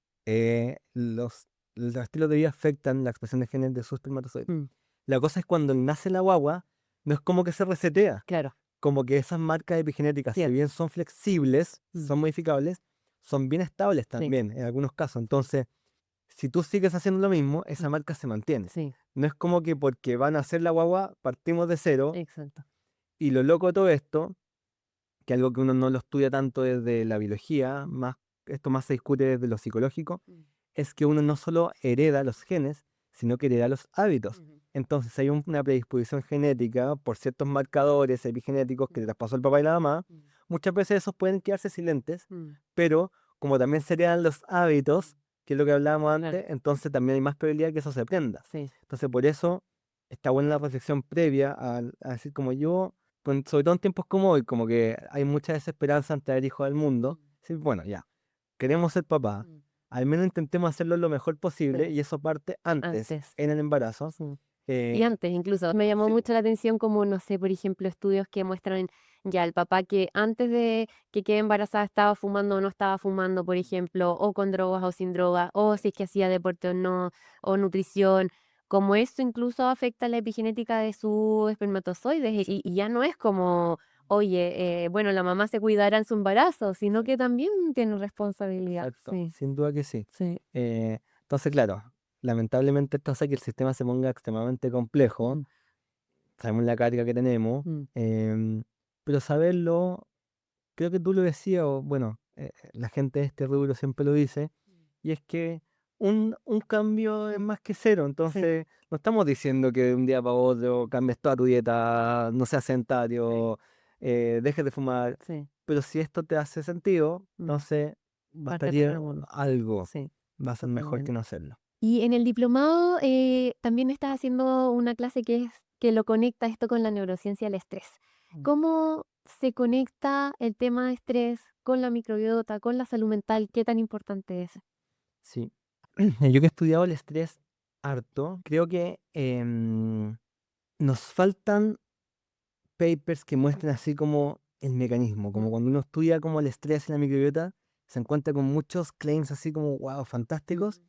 los estilos de vida afectan la expresión de genes de sus espermatozoides. Mm, La cosa es cuando nace la guagua, no es como que se resetea, claro, como que esas marcas epigenéticas, si cierto. bien son flexibles, Mm, son modificables, son bien estables sí, también en algunos casos. Entonces, si tú sigues haciendo lo mismo, esa mm, marca se mantiene. sí, No es como que porque van a hacer la guagua, partimos de cero. exacto. Y lo loco de todo esto, que algo que uno no lo estudia tanto desde la biología, Mm, esto más se discute desde lo psicológico, mm, es que uno no solo hereda los genes, sino que hereda los hábitos. ujú, Entonces hay una predisposición genética por ciertos marcadores epigenéticos que mm, te traspasó el papá y la mamá. mm, Muchas veces esos pueden quedarse silentes, mm, pero como también se heredan los hábitos, que es lo que hablábamos claro, antes, entonces también hay más probabilidad que eso se prenda. sí. Entonces por eso está buena la reflexión previa a decir como yo sobre todo en tiempos como hoy, como que hay mucha desesperanza en traer hijos al mundo. Sí, bueno, ya, queremos ser papás, al menos intentemos hacerlo lo mejor posible Sí. y eso parte antes, Antes. en el embarazo. Sí. Eh, Y antes incluso, me llamó sí, mucho la atención como, no sé, por ejemplo, estudios que muestran ya el papá que antes de que quede embarazada estaba fumando o no estaba fumando, por ejemplo, o con drogas o sin drogas, o si es que hacía deporte o no, o nutrición, como eso incluso afecta la epigenética de sus espermatozoides y ya no es como, oye, bueno, la mamá se cuidará en su embarazo, sino que también tiene responsabilidad. exacto, Sí, sin duda que sí. sí. Entonces, claro, lamentablemente esto hace que el sistema se ponga extremadamente complejo. Mm, Sabemos la carga que tenemos, mm, pero saberlo, creo que tú lo decías, o bueno, la gente de este rubro siempre lo dice, y es que un cambio es más que cero. sí, Entonces, no estamos diciendo que de un día para otro cambies toda tu dieta, no seas sedentario, dejes de fumar, sí. pero si esto te hace sentido, Mm. entonces Parte por bastaría alguno. algo, Sí, va a ser mejor que totalmente. no hacerlo. Y en el diplomado también estás haciendo una clase que lo conecta esto con la neurociencia del estrés. Mm. ¿Cómo se conecta el tema de estrés con la microbiota, con la salud mental? ¿Qué tan importante es? Sí. Yo que he estudiado el estrés harto, creo que nos faltan papers que muestren así como el mecanismo, como cuando uno estudia como el estrés en la microbiota, se encuentra con muchos claims así como, wow, fantásticos,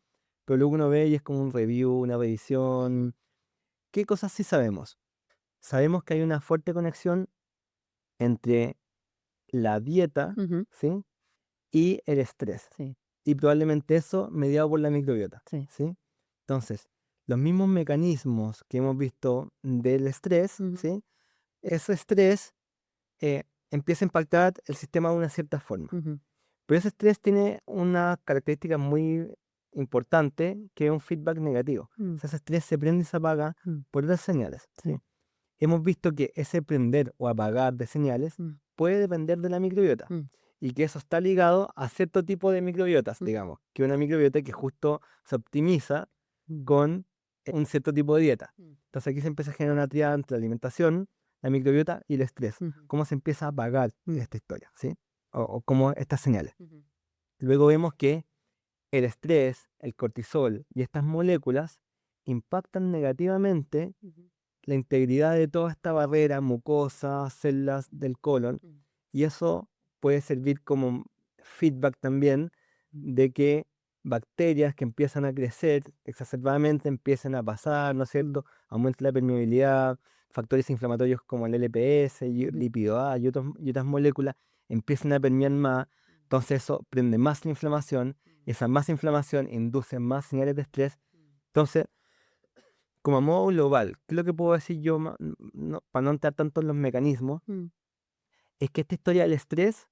pero luego uno ve y es como un review, una revisión. ¿Qué cosas sí sabemos? Sabemos que hay una fuerte conexión entre la dieta, Ujú, ¿sí? Y el estrés. sí, Y probablemente eso mediado por la microbiota, sí. ¿sí? Entonces, los mismos mecanismos que hemos visto del estrés, Ujú, ¿sí? Ese estrés empieza a impactar el sistema de una cierta forma. ujú, Pero ese estrés tiene una característica muy importante que es un feedback negativo. mm, O sea, ese estrés se prende y se apaga mm, por otras señales, sí, ¿sí? Hemos visto que ese prender o apagar de señales mm, puede depender de la microbiota mm, y que eso está ligado a cierto tipo de microbiotas, mm, digamos, que una microbiota que justo se optimiza mm, con un cierto tipo de dieta. mm, Entonces aquí se empieza a generar una triada entre la alimentación, la microbiota y el estrés. ujú, Cómo se empieza a apagar mm, esta historia, ¿sí? O cómo estas señales. ujú, Luego vemos que el estrés, el cortisol y estas moléculas impactan negativamente ujú, la integridad de toda esta barrera mucosa, células del colon, mm, y eso puede servir como feedback también mm, de que bacterias que empiezan a crecer exacerbadamente empiecen a pasar, ¿no es mm, cierto? Aumenta la permeabilidad, factores inflamatorios como el LPS, ujú, lípido A y otras moléculas empiezan a permear más, entonces eso prende más la inflamación, esa más inflamación induce más señales de estrés, entonces como a modo global, ¿qué es lo que puedo decir yo para no entrar tanto en los mecanismos? mm, Es que esta historia del estrés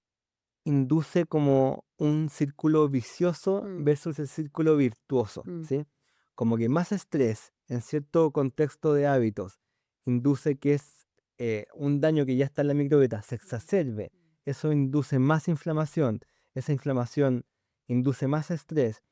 induce como un círculo vicioso mm, versus el círculo virtuoso, mm, ¿sí? Como que más estrés en cierto contexto de hábitos induce que es un daño que ya está en la microbiota se exacerbe, eso induce más inflamación, esa inflamación induce más estrés,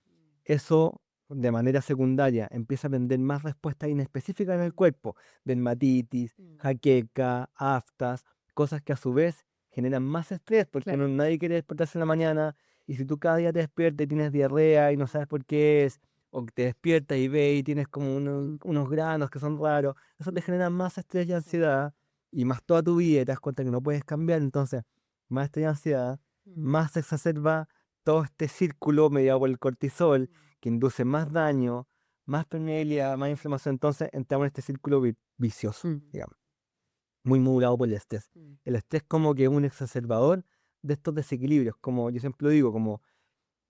eso de manera secundaria empieza a prender más respuestas inespecíficas en el cuerpo, dermatitis, mm, jaqueca, aftas, cosas que a su vez generan más estrés porque claro. nadie quiere despertarse en la mañana y si tú cada día te despiertas y tienes diarrea y no sabes por qué es, o que te despiertas y ves y tienes como Mm, unos granos que son raros, eso te genera más estrés y sí, ansiedad y más toda tu vida y te das cuenta que no puedes cambiar, entonces más estrés y ansiedad, mm, más se exacerba todo este círculo mediado por el cortisol que induce más daño, más permeabilidad, más inflamación. Entonces entramos en este círculo vicioso, mm, digamos, muy modulado por el estrés. mm, El estrés como que es un exacerbador de estos desequilibrios, como yo siempre lo digo, como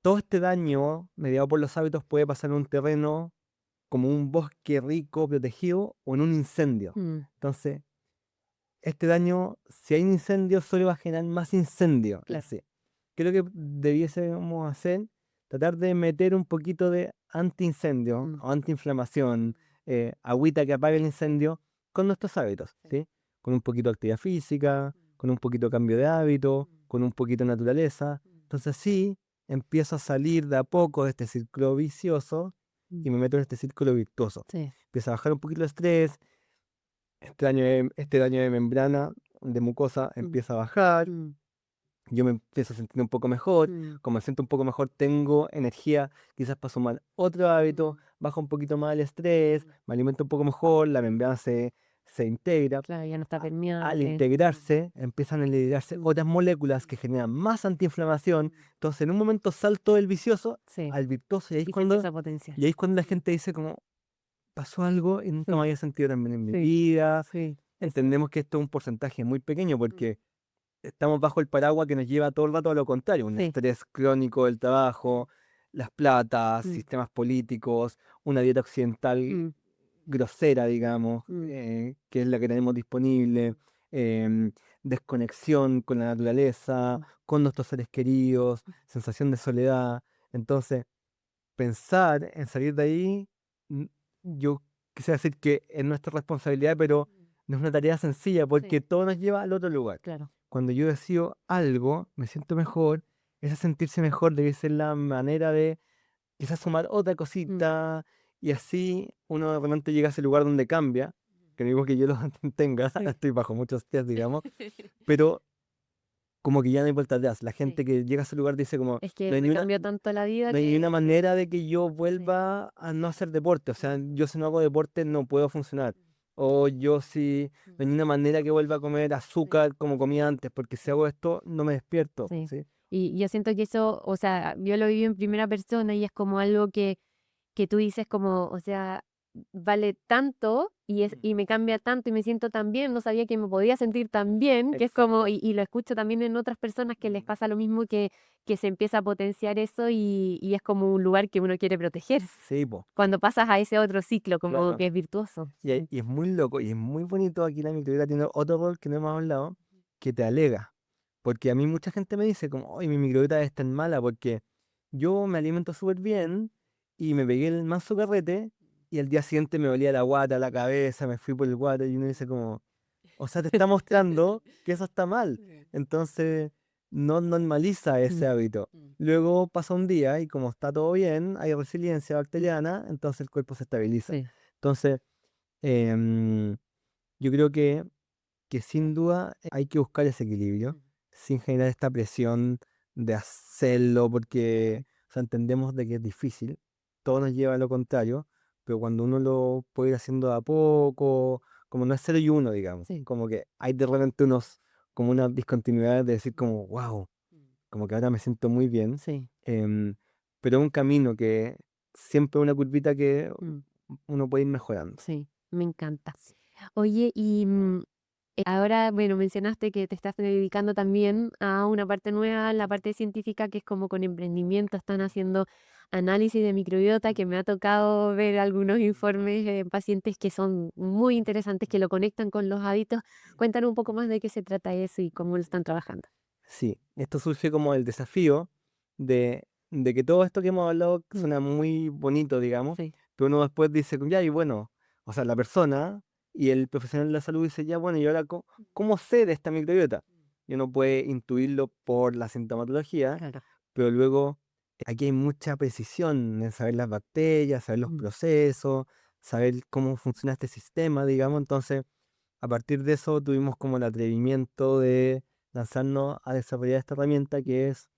todo este daño mediado por los hábitos puede pasar en un terreno como un bosque rico, protegido o en un incendio. mm, Entonces, este daño, si hay un incendio, solo va a generar más incendio en claro. sí. Creo que debiésemos hacer, tratar de meter un poquito de antiincendio Mm, o antiinflamación, agüita que apague el incendio con nuestros hábitos, sí, ¿sí? Con un poquito de actividad física, con un poquito de cambio de hábito, con un poquito de naturaleza. Entonces sí, empiezo a salir de a poco de este círculo vicioso mm, y me meto en este círculo virtuoso. sí, Empiezo a bajar un poquito el estrés, este daño de membrana de mucosa empieza a bajar, yo me empiezo a sentir un poco mejor, como me siento un poco mejor, tengo energía quizás para sumar otro hábito, baja un poquito más el estrés, me alimento un poco mejor, la membrana se integra. Claro, ya no está Al permeable. integrarse, empiezan a liberarse otras moléculas que generan más antiinflamación. Entonces, en un momento salto del vicioso Sí. al virtuoso, y ahí es Y se cuando, empieza a potenciar. y ahí es cuando la gente dice como, pasó algo y nunca me había sentido tan bien en mi Sí. vida. Sí. Entendemos que esto es un porcentaje muy pequeño porque estamos bajo el paraguas que nos lleva todo el rato a lo contrario, un Sí. estrés crónico del trabajo, las platas, sistemas políticos, una dieta occidental grosera, digamos, que es la que tenemos disponible, em, desconexión con la naturaleza, con nuestros seres queridos, sensación de soledad. Entonces, pensar en salir de ahí, mm, yo quisiera decir que es nuestra responsabilidad, pero no es una tarea sencilla porque todo nos lleva al otro lugar. Claro. Cuando yo decido algo, me siento mejor, ese sentirse mejor debe ser la manera de quizás sumar otra cosita y así uno de repente llega a ese lugar donde cambia, que no digo que yo lo tenga, estoy bajo muchos estrés, digamos, pero como que ya no hay vuelta atrás. La gente que llega a ese lugar dice como, Es no que hay ni me una, cambió tanto la vida no hay ni una que manera de que yo vuelva a no hacer deporte. O sea, yo si no hago deporte no puedo funcionar. O yo si no hay ni una manera que vuelva a comer azúcar como comía antes, porque si hago esto no me despierto. sí. ¿Sí? Y yo siento que eso, o sea, yo lo viví en primera persona y es como algo que tú dices como, o sea, vale tanto y me cambia tanto y me siento tan bien, no sabía que me podía sentir tan bien, que es como, y lo escucho también en otras personas que les pasa lo mismo, que se empieza a potenciar eso y es como un lugar que uno quiere proteger Sí, po. cuando pasas a ese otro ciclo, como Claro. que es virtuoso. Y es muy loco y es muy bonito. Aquí la microbiota tiene otro rol que no hemos hablado, que te alega. Porque a mí mucha gente me dice como, oye, mi microbiota es tan mala porque yo me alimento súper bien y me pegué el manso carrete y al día siguiente me dolía la guata, la cabeza, me fui por el guata y uno dice como, o sea, te está mostrando que eso está mal. Entonces, no normaliza ese hábito. Luego pasa un día y como está todo bien, hay resiliencia bacteriana, entonces el cuerpo se estabiliza. Sí. Entonces, Em, yo creo que sin duda hay que buscar ese equilibrio sin generar esta presión de hacerlo porque o sea, entendemos de que es difícil, todo nos lleva a lo contrario, pero cuando uno lo puede ir haciendo de a poco, como no es 0 y 1, digamos, Sí. como que hay de repente como una discontinuidad de decir como, wow, como que ahora me siento muy bien, Sí. pero es un camino que siempre es una curvita que uno puede ir mejorando. Sí, me encanta. Oye, y ahora, bueno, mencionaste que te estás dedicando también a una parte nueva, la parte científica, que es como con emprendimiento, están haciendo análisis de microbiota, que me ha tocado ver algunos informes en pacientes que son muy interesantes, que lo conectan con los hábitos. Cuéntanos un poco más de qué se trata eso y cómo lo están trabajando. Sí, esto surge como el desafío de que todo esto que hemos hablado suena muy bonito, digamos, Sí. pero uno después dice, ya, y bueno, o sea, la persona y el profesional de la salud dice, ya, bueno, ¿y ahora cómo sé de esta microbiota? Y uno puede intuirlo por la sintomatología, Claro. pero luego aquí hay mucha precisión en saber las bacterias, saber los procesos, saber cómo funciona este sistema, digamos, entonces a partir de eso tuvimos como el atrevimiento de lanzarnos a desarrollar esta herramienta que es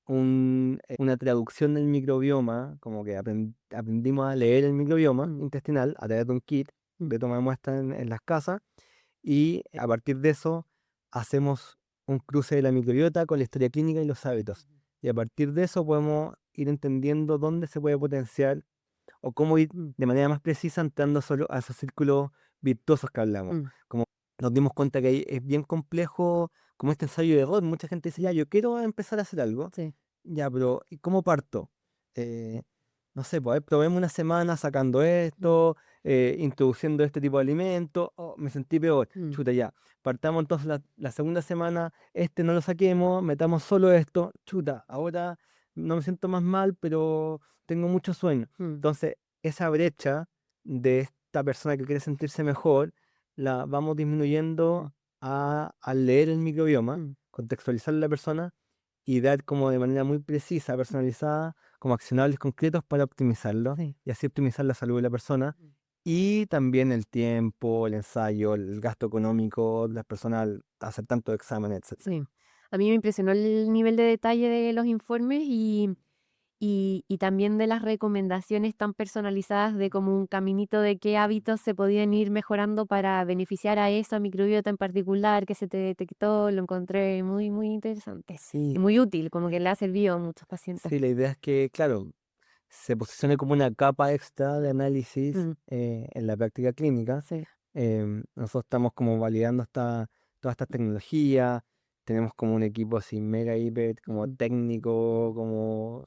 una traducción del microbioma, como que aprendimos a leer el microbioma intestinal a través de un kit de toma de muestra en las casas y a partir de eso hacemos un cruce de la microbiota con la historia clínica y los hábitos. Y a partir de eso podemos ir entendiendo dónde se puede potenciar o cómo ir de manera más precisa entrando solo a esos círculos virtuosos que hablamos. Como nos dimos cuenta que ahí es bien complejo, como este ensayo de error. Mucha gente dice, ya, yo quiero empezar a hacer algo. Sí. Ya, pero ¿y cómo parto? Eh, no sé, pues a ver, probemos una semana sacando esto, introduciendo este tipo de alimentos. Oh, me sentí peor. Chuta, ya. Partamos entonces la segunda semana, este no lo saquemos, metamos solo esto. Chuta, ahora no me siento más mal, pero tengo mucho sueño. Entonces, esa brecha de esta persona que quiere sentirse mejor, la vamos disminuyendo al leer el microbioma, contextualizar a la persona y dar como de manera muy precisa, personalizada, como accionables concretos para optimizarlo Sí. y así optimizar la salud de la persona Y también el tiempo, el ensayo, el gasto económico de las personas al hacer tantos exámenes, etc. Sí. A mí me impresionó el nivel de detalle de los informes y también de las recomendaciones tan personalizadas de como un caminito de qué hábitos se podían ir mejorando para beneficiar a esa microbiota en particular que se te detectó. Lo encontré muy, muy interesante y Sí, muy útil, como que le ha servido a muchos pacientes. sí, la idea es que, claro, se posicione como una capa extra de análisis Mm, en la práctica clínica. sí. Nosotros estamos como validando todas estas tecnologías, tenemos como un equipo así mega hiper, como Mm, técnico, como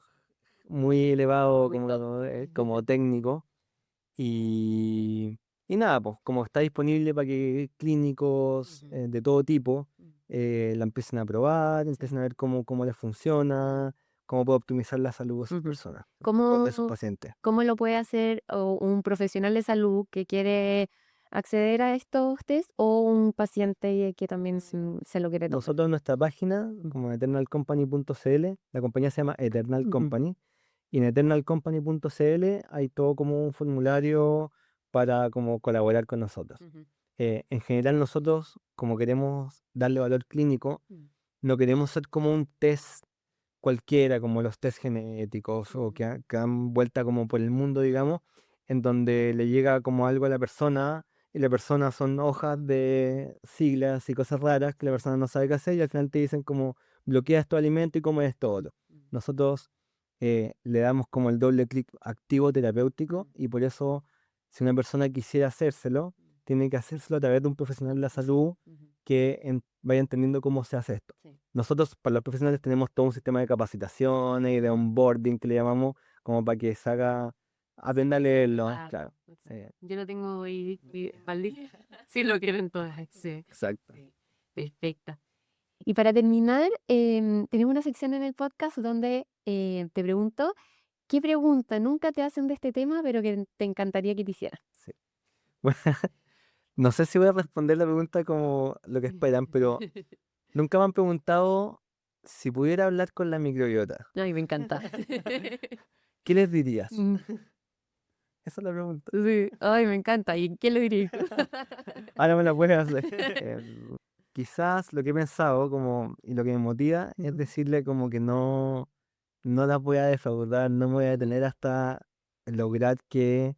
muy elevado, muy top. como técnico. Y, y nada, pues como está disponible para que clínicos Ujú. de todo tipo Mm, la empiecen a probar, sí. empiecen a ver cómo les funciona, cómo puede optimizar la salud de sus Ujú. personas, o de sus ¿Cómo, pacientes. cómo lo puede hacer un profesional de salud que quiere acceder a estos test o un paciente que también se lo quiere tomar? Nosotros en nuestra página, Mm, como eternalcompany.cl, la compañía se llama Eternal ujú, Company, y en eternalcompany.cl hay todo como un formulario para como colaborar con nosotros. ujú, En general nosotros, como queremos darle valor clínico, mm, no queremos ser como un test cualquiera, como los test genéticos o ujú, que dan vuelta como por el mundo, digamos, en donde le llega como algo a la persona y la persona son hojas de siglas y cosas raras que la persona no sabe qué hacer y al final te dicen como bloquea estos alimentos y come esto otro. mm, Nosotros le damos como el doble clic activo terapéutico mm, y por eso si una persona quisiera hacérselo, mm, tiene que hacérselo a través de un profesional de la salud ujú, que vaya entendiendo cómo se hace esto. sí. Nosotros, para los profesionales, tenemos todo un sistema de capacitaciones y de onboarding que le llamamos, como para que se haga, aprenda a leerlo, Ah, claro. exacto. Yo lo tengo ahí, Valdi. Sí lo quieren todas, sí. Exacto. Sí. Perfecta. Y para terminar, tenemos una sección en el podcast donde te pregunto, ¿qué pregunta nunca te hacen de este tema, pero que te encantaría que te hicieran? Sí. Bueno, no sé si voy a responder la pregunta como lo que esperan, pero nunca me han preguntado si pudiera hablar con la microbiota. Ay, me encanta. ¿Qué les dirías? Mm, Esa es la pregunta. sí, ay, me encanta. ¿Y qué le dirías? Ahora me la puedes hacer. Quizás lo que he pensado como, y lo que me motiva es decirle como que no la voy a defraudar, no me voy a detener hasta lograr que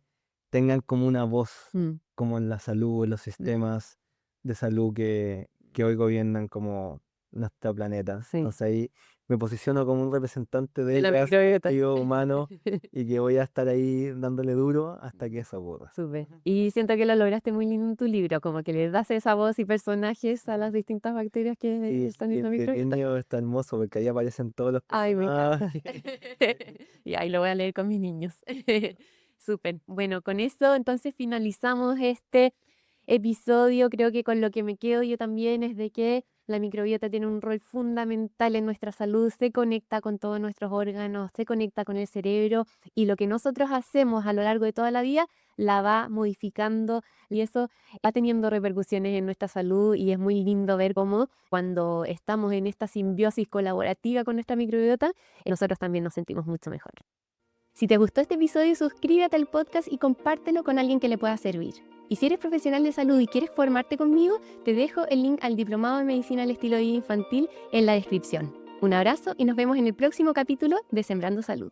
tengan como una voz, Mm, como en la salud, en los sistemas de salud que hoy gobiernan como nuestro planeta. sí, Entonces ahí me posiciono como un representante de de la ellas, microbiota. digo, humano, y que voy a estar ahí dándole duro hasta que eso ocurra. Súper. Y siento que lo lograste muy lindo en tu libro, como que le das esa voz y personajes a las distintas bacterias que Y están en la el microbiota. niño está hermoso porque ahí aparecen todos los Ay, me encanta. personajes. Y ahí lo voy a leer con mis niños. Súper. Bueno, con esto entonces finalizamos este episodio. Creo que con lo que me quedo yo también es de que la microbiota tiene un rol fundamental en nuestra salud, se conecta con todos nuestros órganos, se conecta con el cerebro y lo que nosotros hacemos a lo largo de toda la vida la va modificando y eso va teniendo repercusiones en nuestra salud y es muy lindo ver cómo cuando estamos en esta simbiosis colaborativa con nuestra microbiota, nosotros también nos sentimos mucho mejor. Si te gustó este episodio, suscríbete al podcast y compártelo con alguien que le pueda servir. Y si eres profesional de salud y quieres formarte conmigo, te dejo el link al Diplomado de Medicina al Estilo de Vida Infantil en la descripción. Un abrazo y nos vemos en el próximo capítulo de Sembrando Salud.